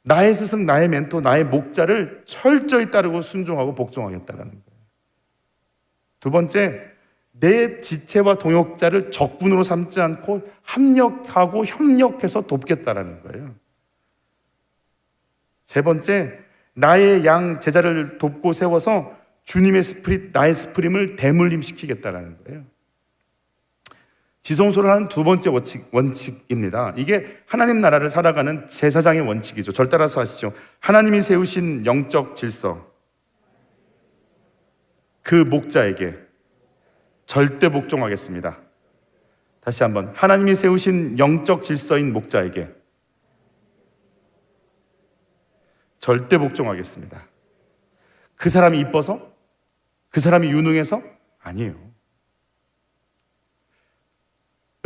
나의 스승, 나의 멘토, 나의 목자를 철저히 따르고 순종하고 복종하겠다라는 거예요. 두 번째, 내 지체와 동역자를 적군으로 삼지 않고 합력하고 협력해서 돕겠다라는 거예요. 세 번째, 나의 양 제자를 돕고 세워서 주님의 스프릿, 나의 스프림을 대물림시키겠다라는 거예요. 지성소를 하는 두 번째 원칙입니다. 이게 하나님 나라를 살아가는 제사장의 원칙이죠. 절 따라서 하시죠. 하나님이 세우신 영적 질서, 그 목자에게 절대 복종하겠습니다. 다시 한번, 하나님이 세우신 영적 질서인 목자에게 절대 복종하겠습니다. 그 사람이 이뻐서? 그 사람이 유능해서? 아니에요.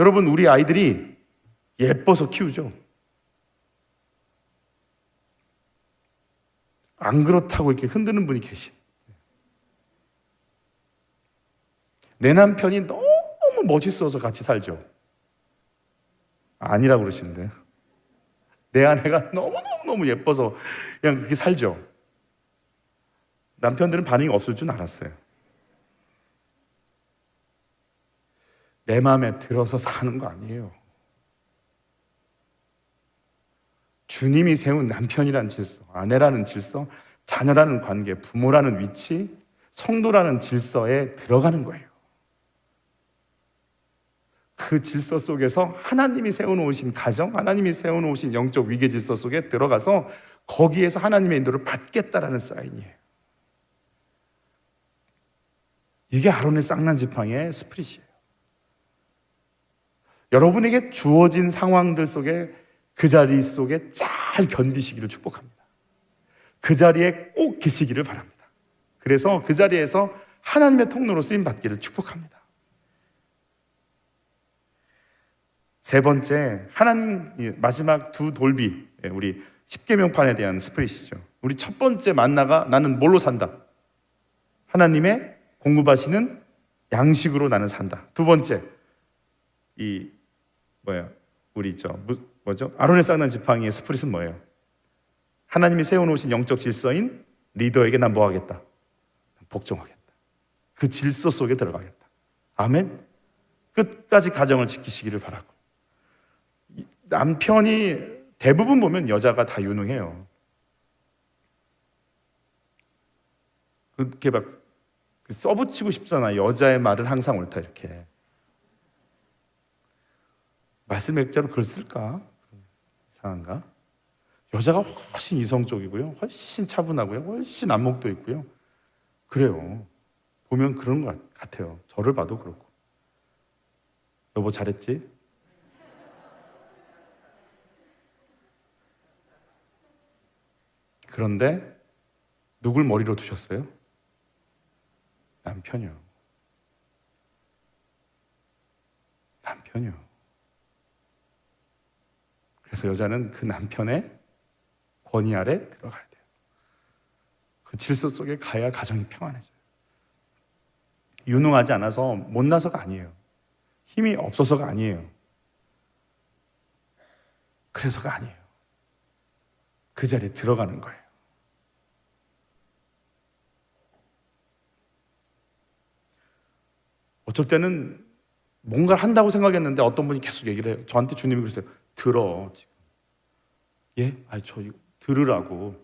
여러분, 우리 아이들이 예뻐서 키우죠. 안 그렇다고 이렇게 흔드는 분이 계신. 내 남편이 너무 멋있어서 같이 살죠. 아니라고 그러시는데요. 내 아내가 너무너무 예뻐서 그냥 그렇게 살죠. 남편들은 반응이 없을 줄 알았어요. 내 마음에 들어서 사는 거 아니에요. 주님이 세운 남편이라는 질서, 아내라는 질서, 자녀라는 관계, 부모라는 위치, 성도라는 질서에 들어가는 거예요. 그 질서 속에서 하나님이 세워놓으신 가정, 하나님이 세워놓으신 영적 위계 질서 속에 들어가서 거기에서 하나님의 인도를 받겠다라는 사인이에요. 이게 아론의 쌍난 지팡이의 스피릿이에요. 여러분에게 주어진 상황들 속에, 그 자리 속에 잘 견디시기를 축복합니다. 그 자리에 꼭 계시기를 바랍니다. 그래서 그 자리에서 하나님의 통로로 쓰임 받기를 축복합니다. 세 번째, 하나님 마지막 두 돌비, 우리 십계명판에 대한 스프릿이죠. 우리 첫 번째 만나가 나는 뭘로 산다? 하나님의 공급하시는 양식으로 나는 산다. 두 번째, 아론의 쌍난 지팡이의 스프릿은 뭐예요? 하나님이 세워놓으신 영적 질서인 리더에게 난 뭐 하겠다? 복종하겠다. 그 질서 속에 들어가겠다. 아멘. 끝까지 가정을 지키시기를 바라고. 남편이 대부분 보면 여자가 다 유능해요. 그렇게 막 써붙이고 싶잖아. 여자의 말은 항상 옳다, 이렇게. 말씀 액자로 글 쓸까? 이상한가? 여자가 훨씬 이성적이고요, 훨씬 차분하고요, 훨씬 안목도 있고요. 그래요. 보면 그런 것 같아요. 저를 봐도 그렇고. 여보 잘했지? 그런데 누굴 머리로 두셨어요? 남편이요. 남편이요. 그래서 여자는 그 남편의 권위 아래 들어가야 돼요. 그 질서 속에 가야 가정이 평안해져요. 유능하지 않아서 못나서가 아니에요. 힘이 없어서가 아니에요. 그래서가 아니에요. 그 자리에 들어가는 거예요. 어쩔 때는 뭔가를 한다고 생각했는데 어떤 분이 계속 얘기를 해요. 저한테 주님이 그러세요. 들어, 지금. 예? 아니, 저 이거 들으라고.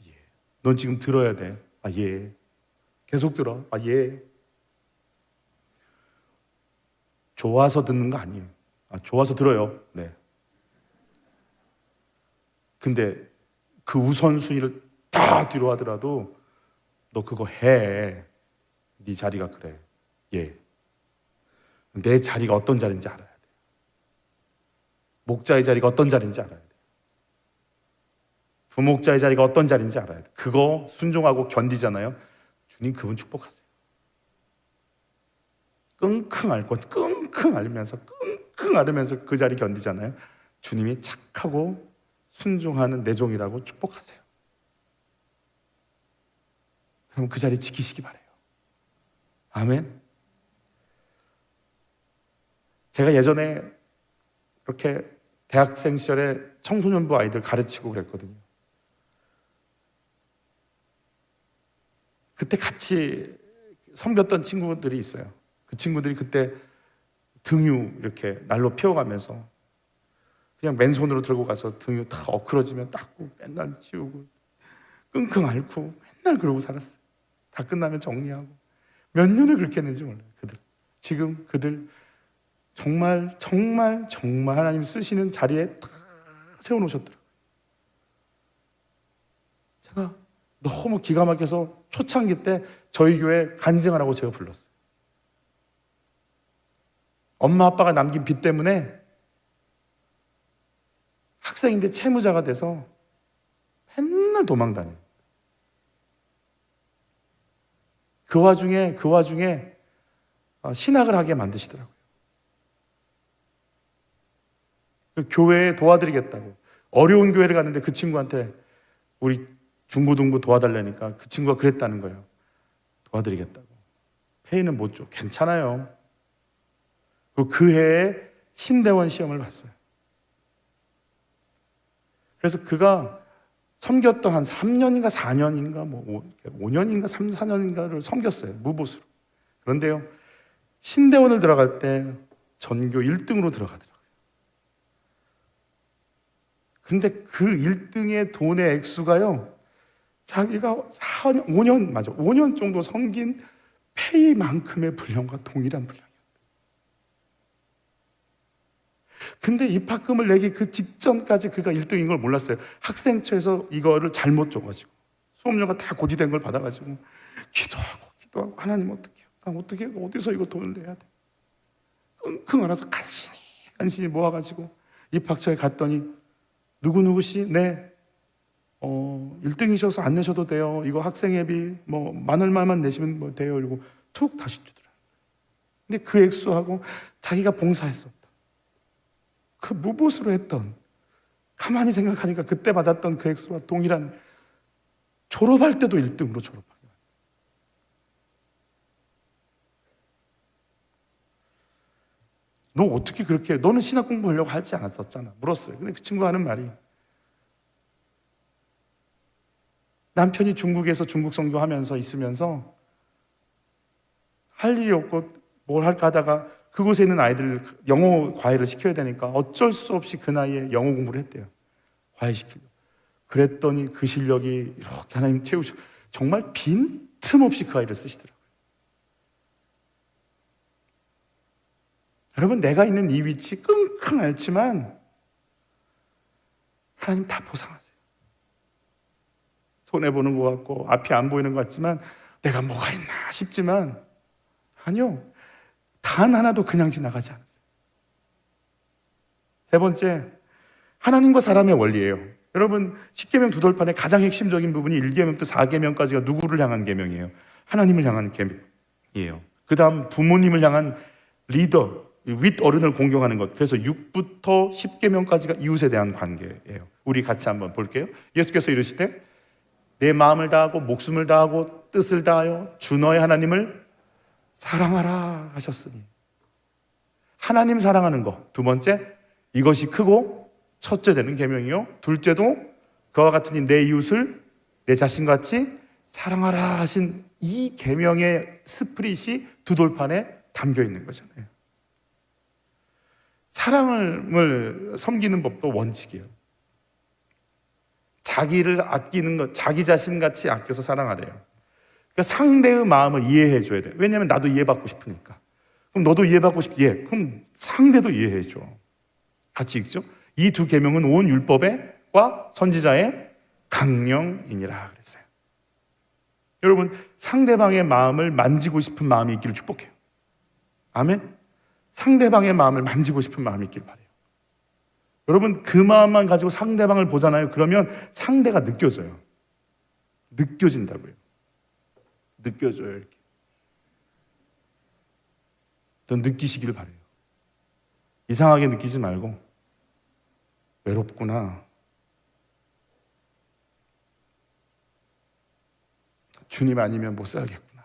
예. 넌 지금 들어야 돼. 아, 예. 계속 들어. 아, 예. 좋아서 듣는 거 아니에요. 아, 좋아서 들어요. 네. 근데 그 우선순위를 다 뒤로 하더라도 너 그거 해. 네 자리가 그래. 예. 내 자리가 어떤 자리인지 알아야 돼. 목자의 자리가 어떤 자리인지 알아야 돼. 부목자의 자리가 어떤 자리인지 알아야 돼. 그거 순종하고 견디잖아요. 주님 그분 축복하세요. 끙끙 앓고 끙끙 앓으면서 그 자리 견디잖아요. 주님이 착하고 순종하는 내 종이라고 축복하세요. 그럼 그 자리 지키시기 바라요. 아멘. 제가 예전에 그렇게 대학생 시절에 청소년부 아이들 가르치고 그랬거든요. 그때 같이 섬겼던 친구들이 있어요. 그 친구들이 그때 등유 이렇게 날로 피워가면서 그냥 맨손으로 들고 가서 등유 다 엎그러지면 닦고 맨날 치우고 끙끙 앓고 맨날 그러고 살았어요. 다 끝나면 정리하고 몇 년을 그렇게 했는지 몰라요. 지금 그들 정말 하나님 쓰시는 자리에 다 세워놓으셨더라고요. 제가 너무 기가 막혀서 초창기 때 저희 교회 간증하라고 제가 불렀어요. 엄마 아빠가 남긴 빚 때문에 학생인데 채무자가 돼서 맨날 도망다녀요. 그 와중에 신학을 하게 만드시더라고요. 교회에 도와드리겠다고. 어려운 교회를 갔는데 그 친구한테 우리 중고등부 도와달라니까 그 친구가 그랬다는 거예요. 도와드리겠다고. 페이는 못 줘. 괜찮아요. 그리고 그 해에 신대원 시험을 봤어요. 그래서 그가 섬겼던 한 3년인가 4년인가 5년인가 3, 4년인가를 섬겼어요. 무보수로. 그런데요. 신대원을 들어갈 때 전교 1등으로 들어가더라고요. 근데 그 1등의 돈의 액수가요. 자기가 5년 정도 섬긴 페이만큼의 분량과 동일한 분량이었어요. 근데 입학금을 내기 그 직전까지 그가 1등인 걸 몰랐어요. 학생처에서 이거를 잘못 줘가지고 수업료가 다 고지된 걸 받아가지고 기도하고 하나님 어떡해요? 나 어떻게 어디서 이거 돈을 내야 돼? 끙끙 앓아서 간신히 모아가지고 입학처에 갔더니 누구누구씨 네 1등이셔서 안 내셔도 돼요. 이거 학생회비 뭐 10,000얼마만 내시면 뭐 돼요. 이러고 툭 다시 주더라고요. 근데 그 액수하고 자기가 봉사했었던 그 무보수로 했던 가만히 생각하니까 그때 받았던 그 액수와 동일한 졸업할 때도 1등으로 졸업하게 만들었어요. 너 어떻게 그렇게 너는 신학 공부하려고 하지 않았었잖아. 물었어요. 근데 그 친구가 하는 말이 남편이 중국에서 중국 선교하면서 있으면서 할 일이 없고 뭘 할까 하다가 그곳에 있는 아이들 영어 과외를 시켜야 되니까 어쩔 수 없이 그 나이에 영어 공부를 했대요. 과외시키고. 그랬더니 그 실력이 이렇게 하나님 채우셔. 정말 빈틈없이 그 아이를 쓰시더라고요. 여러분 내가 있는 이 위치 끙끙 앓지만 하나님 다 보상하세요. 손해보는 것 같고 앞이 안 보이는 것 같지만 내가 뭐가 있나 싶지만 아니요. 단 하나도 그냥 지나가지 않았어요. 세 번째, 하나님과 사람의 원리예요. 여러분 10계명 두 돌판의 가장 핵심적인 부분이 1계명부터 4계명까지가 누구를 향한 계명이에요? 하나님을 향한 계명이에요. 그 다음 부모님을 향한 리더, 윗어른을 공경하는 것. 그래서 6부터 10계명까지가 이웃에 대한 관계예요. 우리 같이 한번 볼게요. 예수께서 이르시되 내 마음을 다하고 목숨을 다하고 뜻을 다하여 주 너의 하나님을 사랑하라 하셨으니, 하나님 사랑하는 것. 두 번째, 이것이 크고 첫째 되는 계명이요. 둘째도 그와 같으니 내 이웃을 내 자신같이 사랑하라 하신 이 계명의 스프릿이 두 돌판에 담겨 있는 거잖아요. 사랑을 섬기는 법도 원칙이에요. 자기를 아끼는 것, 자기 자신같이 아껴서 사랑하래요. 그러니까 상대의 마음을 이해해 줘야 돼요. 왜냐하면 나도 이해받고 싶으니까. 그럼 너도 이해받고 싶지? 예. 그럼 상대도 이해해 줘. 같이 읽죠. 이 두 계명은 온 율법과 선지자의 강령이니라 그랬어요. 여러분, 상대방의 마음을 만지고 싶은 마음이 있기를 축복해요. 아멘. 상대방의 마음을 만지고 싶은 마음이 있길 바라요. 여러분, 그 마음만 가지고 상대방을 보잖아요. 그러면 상대가 느껴져요. 느껴진다고요. 느껴져요. 이렇게. 전 느끼시길 바라요. 이상하게 느끼지 말고 외롭구나, 주님 아니면 못 살겠구나,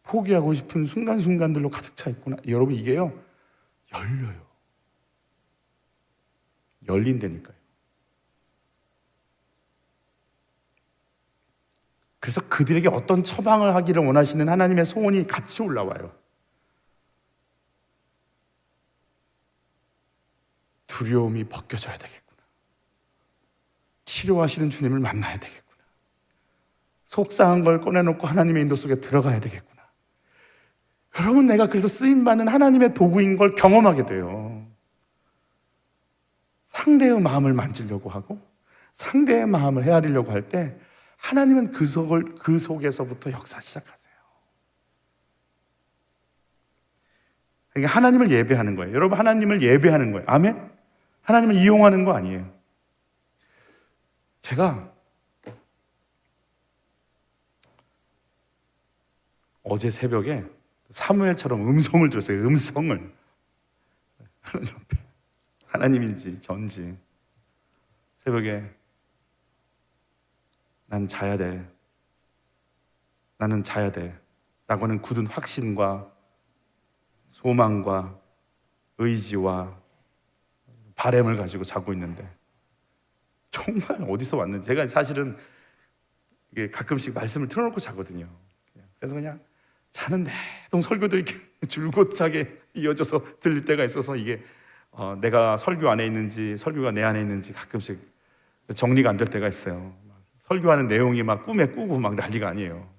포기하고 싶은 순간순간들로 가득 차 있구나. 여러분, 이게요 열려요. 열린다니까요. 그래서 그들에게 어떤 처방을 하기를 원하시는 하나님의 소원이 같이 올라와요. 두려움이 벗겨져야 되겠구나. 치료하시는 주님을 만나야 되겠구나. 속상한 걸 꺼내놓고 하나님의 인도 속에 들어가야 되겠구나. 여러분, 내가 그래서 쓰임받는 하나님의 도구인 걸 경험하게 돼요. 상대의 마음을 만지려고 하고 상대의 마음을 헤아리려고 할 때 하나님은 그 속에서부터 역사 시작하세요. 그러니까 하나님을 예배하는 거예요. 여러분, 하나님을 예배하는 거예요. 아멘? 하나님을 이용하는 거 아니에요. 제가 어제 새벽에 사무엘처럼 음성을 들었어요. 음성을. 하나님 앞에, 하나님인지 전지. 새벽에 난 자야 돼. 나는 자야 돼. 라고 하는 굳은 확신과 소망과 의지와 바램을 가지고 자고 있는데, 정말 어디서 왔는지. 제가 사실은 이게 가끔씩 말씀을 틀어놓고 자거든요. 그래서 그냥 자는 내동 설교도 이렇게 줄곧차게 이어져서 들릴 때가 있어서 이게 내가 설교 안에 있는지 설교가 내 안에 있는지 가끔씩 정리가 안 될 때가 있어요. 설교하는 내용이 막 꿈에 꾸고 막 난리가 아니에요.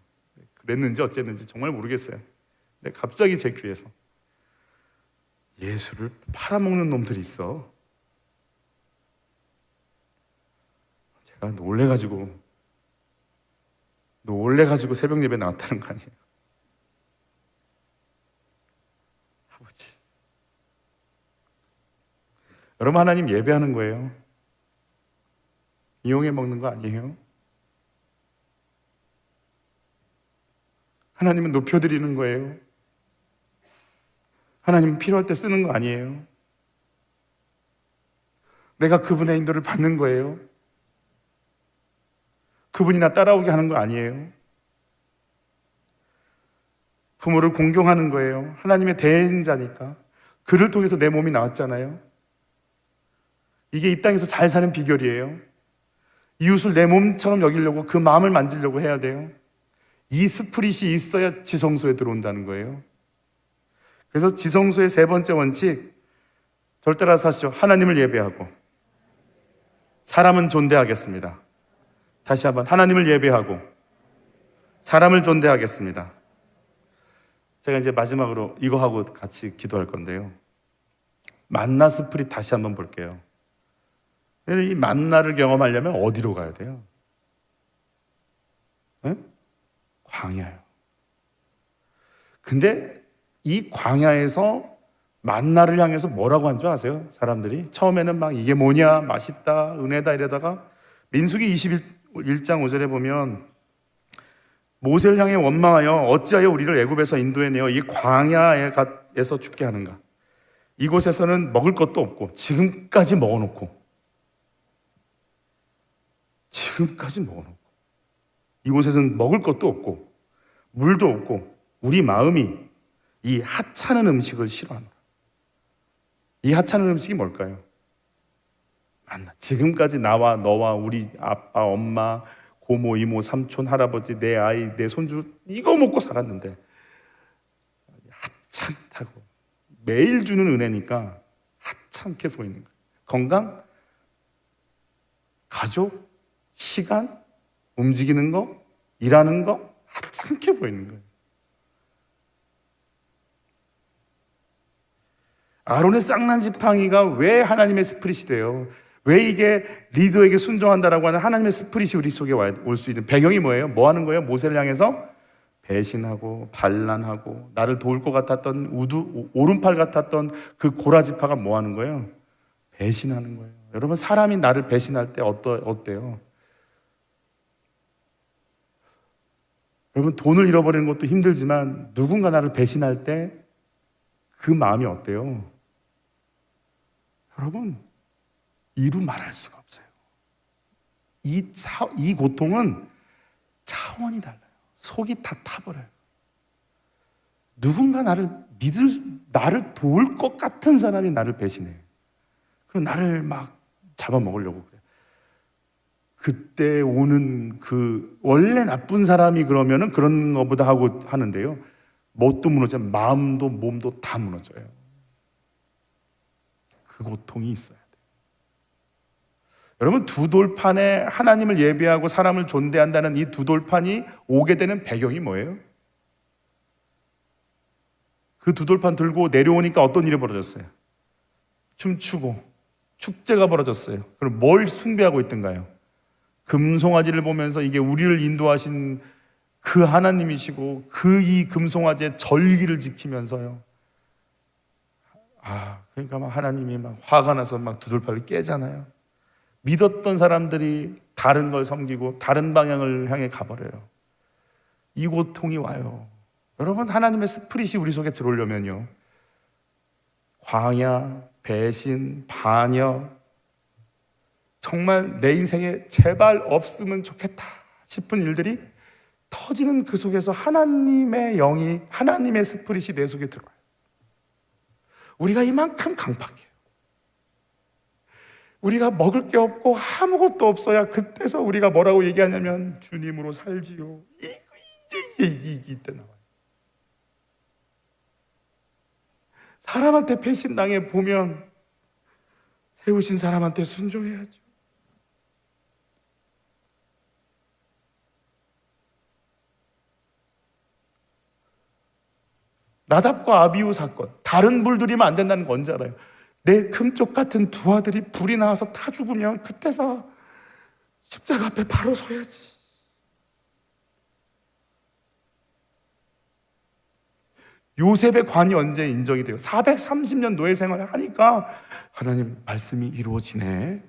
그랬는지 어쨌는지 정말 모르겠어요. 근데 갑자기 제 귀에서 예수를 팔아먹는 놈들이 있어. 제가 놀래가지고 새벽 예배 나왔다는 거 아니에요. 아버지, 여러분, 하나님 예배하는 거예요. 이용해 먹는 거 아니에요. 하나님은 높여드리는 거예요. 하나님은 필요할 때 쓰는 거 아니에요. 내가 그분의 인도를 받는 거예요. 그분이 나 따라오게 하는 거 아니에요. 부모를 공경하는 거예요. 하나님의 대행자니까. 그를 통해서 내 몸이 나왔잖아요. 이게 이 땅에서 잘 사는 비결이에요. 이웃을 내 몸처럼 여기려고, 그 마음을 만지려고 해야 돼요. 이 스프릿이 있어야 지성소에 들어온다는 거예요. 그래서 지성소의 세 번째 원칙, 절 따라서 하시죠. 하나님을 예배하고 사람은 존대하겠습니다. 다시 한번, 하나님을 예배하고 사람을 존대하겠습니다. 제가 이제 마지막으로 이거 하고 같이 기도할 건데요. 만나 스프릿 다시 한번 볼게요. 이 만나를 경험하려면 어디로 가야 돼요? 네? 광야요. 근데 이 광야에서 만나를 향해서 뭐라고 한 줄 아세요? 사람들이 처음에는 막 이게 뭐냐, 맛있다, 은혜다 이러다가 민수기 21장 5절에 보면 모세를 향해 원망하여 어찌하여 우리를 애굽에서 인도해내어 이 광야에서 죽게 하는가? 이곳에서는 먹을 것도 없고 지금까지 먹어놓고 이곳에서는 먹을 것도 없고 물도 없고 우리 마음이 이 하찮은 음식을 싫어하노라. 이 하찮은 음식이 뭘까요? 만나. 지금까지 나와 너와 우리 아빠, 엄마, 고모, 이모, 삼촌, 할아버지, 내 아이, 내 손주 이거 먹고 살았는데 하찮다고 매일 주는 은혜니까 하찮게 보이는 거예요. 건강, 가족, 시간, 움직이는 거, 일하는 거 하찮게 보이는 거예요. 아론의 쌍난 지팡이가 왜 하나님의 스프릿이 돼요? 왜 이게 리더에게 순종한다라고 하는 하나님의 스프릿이 우리 속에 올 수 있는 배경이 뭐예요? 뭐 하는 거예요? 모세를 향해서 배신하고 반란하고 나를 도울 것 같았던 오른팔 같았던 그 고라지파가 뭐 하는 거예요? 배신하는 거예요. 여러분, 사람이 나를 배신할 때 어때요? 여러분, 돈을 잃어버리는 것도 힘들지만 누군가 나를 배신할 때 그 마음이 어때요? 여러분, 이루 말할 수가 없어요. 이 고통은 차원이 달라요. 속이 다 타버려요. 누군가 나를 도울 것 같은 사람이 나를 배신해. 그리고 나를 막 잡아먹으려고 그래. 그때 오는 원래 나쁜 사람이 그러면은 그런 것보다 하고 하는데요. 뭣도 무너져요. 마음도 몸도 다 무너져요. 그 고통이 있어야 돼요. 여러분, 두 돌판에 하나님을 예배하고 사람을 존대한다는 이 두 돌판이 오게 되는 배경이 뭐예요? 그 두 돌판 들고 내려오니까 어떤 일이 벌어졌어요? 춤추고 축제가 벌어졌어요. 그럼 뭘 숭배하고 있던가요? 금송아지를 보면서 이게 우리를 인도하신 그 하나님이시고 이 금송아지의 절기를 지키면서요. 그러니까 막 하나님이 막 화가 나서 막 두 돌판을 깨잖아요. 믿었던 사람들이 다른 걸 섬기고 다른 방향을 향해 가버려요. 이 고통이 와요. 여러분, 하나님의 스프릿이 우리 속에 들어오려면요, 광야, 배신, 반역, 정말 내 인생에 제발 없으면 좋겠다 싶은 일들이 터지는 그 속에서 하나님의 영이, 하나님의 스프릿이 내 속에 들어와요. 우리가 이만큼 강팍해요. 우리가 먹을 게 없고 아무것도 없어야 그때서 우리가 뭐라고 얘기하냐면 주님으로 살지요. 이때 나와요. 사람한테 배신당해 보면 세우신 사람한테 순종해야죠. 나답과 아비후 사건, 다른 불 들이면 안 된다는 건 뭔지 알아요? 내 금쪽 같은 두 아들이 불이 나와서 타 죽으면 그때서 십자가 앞에 바로 서야지. 요셉의 관이 언제 인정이 돼요? 430년 노예 생활을 하니까 하나님 말씀이 이루어지네.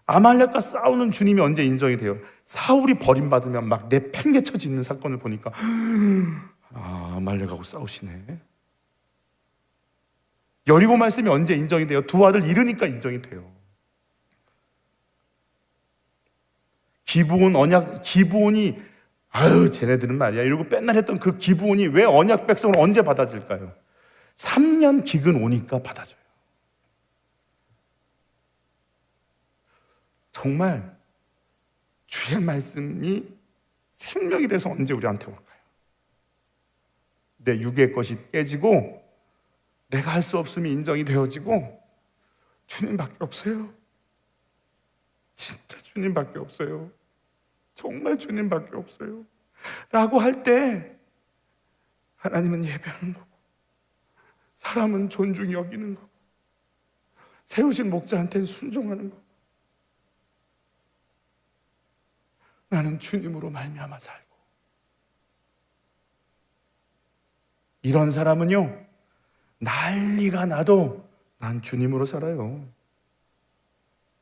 아말렉과 싸우는 주님이 언제 인정이 돼요? 사울이 버림받으면 막 내팽개쳐 짚는 사건을 보니까 아말렉하고 싸우시네. 여리고 말씀이 언제 인정이 돼요? 두 아들 잃으니까 인정이 돼요. 기브온이 쟤네들은 말이야 이러고 맨날 했던 그 기브온이 왜 언약 백성을 언제 받아질까요? 3년 기근 오니까 받아줘요. 정말 주의 말씀이 생명이 돼서 언제 우리한테 올까요? 내 육의 것이 깨지고 내가 할 수 없음이 인정이 되어지고 주님밖에 없어요. 진짜 주님밖에 없어요. 정말 주님밖에 없어요. 라고 할 때 하나님은 예배하는 거고 사람은 존중히 여기는 거고 세우신 목자한테는 순종하는 거고 나는 주님으로 말미암아 살고 이런 사람은요 난리가 나도 난 주님으로 살아요.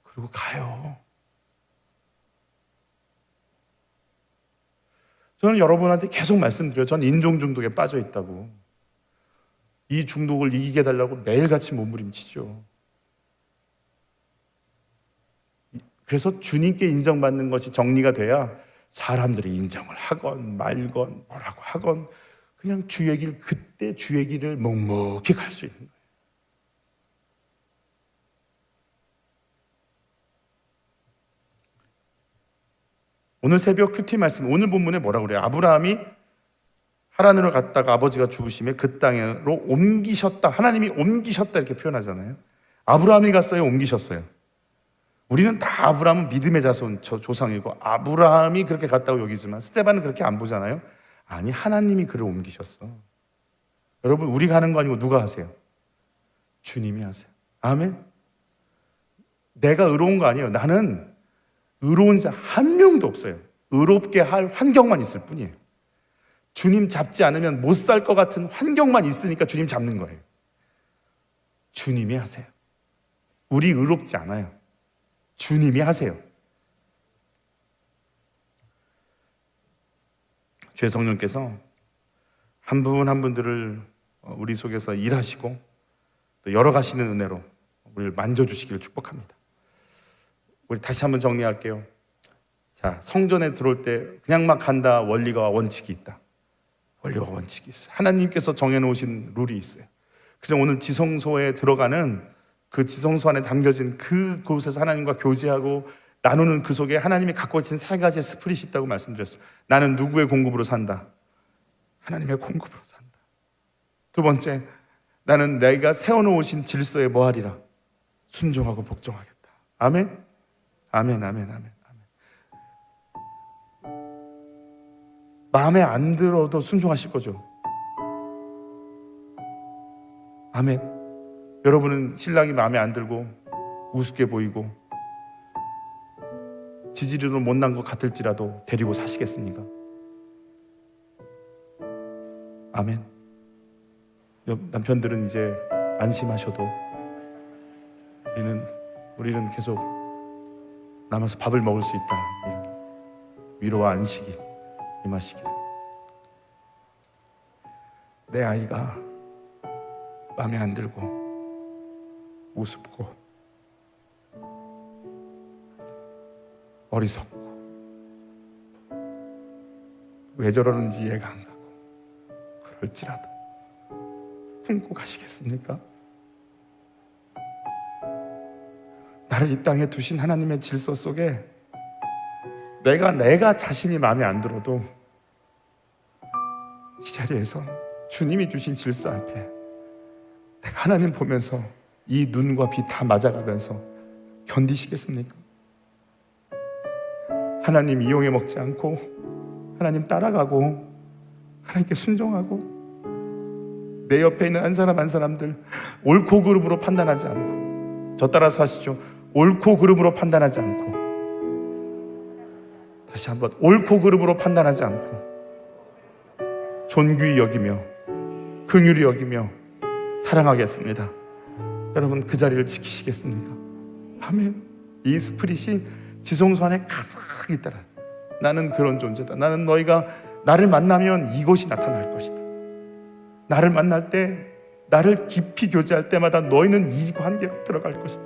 그리고 가요. 저는 여러분한테 계속 말씀드려요. 전 인종 중독에 빠져 있다고. 이 중독을 이기게 해달라고 매일같이 몸부림치죠. 그래서 주님께 인정받는 것이 정리가 돼야 사람들이 인정을 하건 말건 뭐라고 하건 그냥 주의 길, 그때 주의 길을 묵묵히 갈 수 있는 거예요. 오늘 새벽 큐티 말씀, 오늘 본문에 뭐라고 그래요? 아브라함이 하란으로 갔다가 아버지가 죽으심에 그 땅으로 옮기셨다. 하나님이 옮기셨다 이렇게 표현하잖아요. 아브라함이 갔어요? 옮기셨어요? 우리는 다 아브라함은 믿음의 자손, 조상이고 아브라함이 그렇게 갔다고 여기지만 스데반은 그렇게 안 보잖아요. 아니, 하나님이 그를 옮기셨어. 여러분, 우리가 하는 거 아니고 누가 하세요? 주님이 하세요. 아멘. 내가 의로운 거 아니에요. 나는 의로운 자 한 명도 없어요. 의롭게 할 환경만 있을 뿐이에요. 주님 잡지 않으면 못 살 것 같은 환경만 있으니까 주님 잡는 거예요. 주님이 하세요. 우리 의롭지 않아요. 주님이 하세요. 주의 성령께서 한 분 한 분들을 우리 속에서 일하시고 또 열어가시는 은혜로 우리를 만져주시기를 축복합니다. 우리 다시 한번 정리할게요. 자, 성전에 들어올 때 그냥 막 간다 원리가 원칙이 있다. 원리와 원칙이 있어요. 하나님께서 정해놓으신 룰이 있어요. 그래서 오늘 지성소에 들어가는 그 지성소 안에 담겨진 그곳에서 하나님과 교제하고 나누는 그 속에 하나님이 갖고 계신 세 가지의 스프릿이 있다고 말씀드렸어요. 나는 누구의 공급으로 산다? 하나님의 공급으로 산다. 두 번째, 나는 내가 세워놓으신 질서에 뭐하리라? 순종하고 복종하겠다. 아멘? 아멘, 아멘, 아멘, 아멘. 마음에 안 들어도 순종하실 거죠? 아멘. 여러분은 신랑이 마음에 안 들고 우습게 보이고 지지리로 못난 것 같을지라도 데리고 사시겠습니까? 아멘. 남편들은 이제 안심하셔도 우리는 계속 남아서 밥을 먹을 수 있다. 위로와 안식이 임하시길. 내 아이가 마음에 안 들고 우습고 어리석고 왜 저러는지 이해가 안 가고 그럴지라도 품고 가시겠습니까? 나를 이 땅에 두신 하나님의 질서 속에 내가 자신이 마음에 안 들어도 이 자리에서 주님이 주신 질서 앞에 내가 하나님 보면서 이 눈과 귀 다 맞아가면서 견디시겠습니까? 하나님 이용해 먹지 않고 하나님 따라가고 하나님께 순종하고 내 옆에 있는 한 사람 한 사람들 옳고 그름으로 판단하지 않고 저 따라서 하시죠. 옳고 그름으로 판단하지 않고 다시 한번 옳고 그름으로 판단하지 않고 존귀히 여기며 긍휼히 여기며 사랑하겠습니다. 여러분 그 자리를 지키시겠습니까? 아멘. 이 스프릿이 지성소 안에 가득 있더라. 나는 그런 존재다. 나는 너희가 나를 만나면 이것이 나타날 것이다. 나를 만날 때 나를 깊이 교제할 때마다 너희는 이 관계로 들어갈 것이다.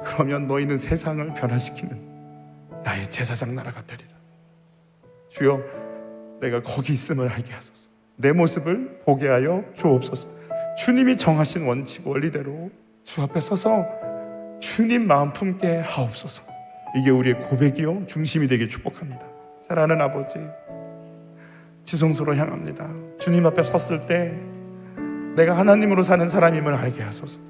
그러면 너희는 세상을 변화시키는 나의 제사장 나라가 되리라. 주여, 내가 거기 있음을 알게 하소서. 내 모습을 보게 하여 주옵소서. 주님이 정하신 원칙 원리대로 주 앞에 서서 주님 마음 품게 하옵소서. 이게 우리의 고백이요 중심이 되게 축복합니다. 사랑하는 아버지, 지성소로 향합니다. 주님 앞에 섰을 때 내가 하나님으로 사는 사람임을 알게 하소서.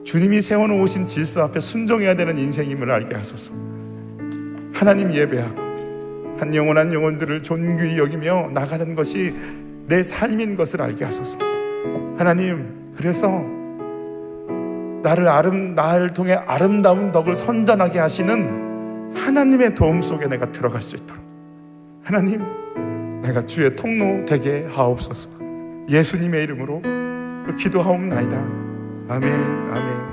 주님이 세워놓으신 질서 앞에 순종해야 되는 인생임을 알게 하소서. 하나님 예배하고 한 영혼 한 영혼들을 존귀히 여기며 나가는 것이 내 삶인 것을 알게 하소서. 하나님, 그래서 나를 통해 아름다운 덕을 선전하게 하시는 하나님의 도움 속에 내가 들어갈 수 있도록 하나님, 내가 주의 통로 되게 하옵소서. 예수님의 이름으로 기도하옵나이다. 아멘, 아멘.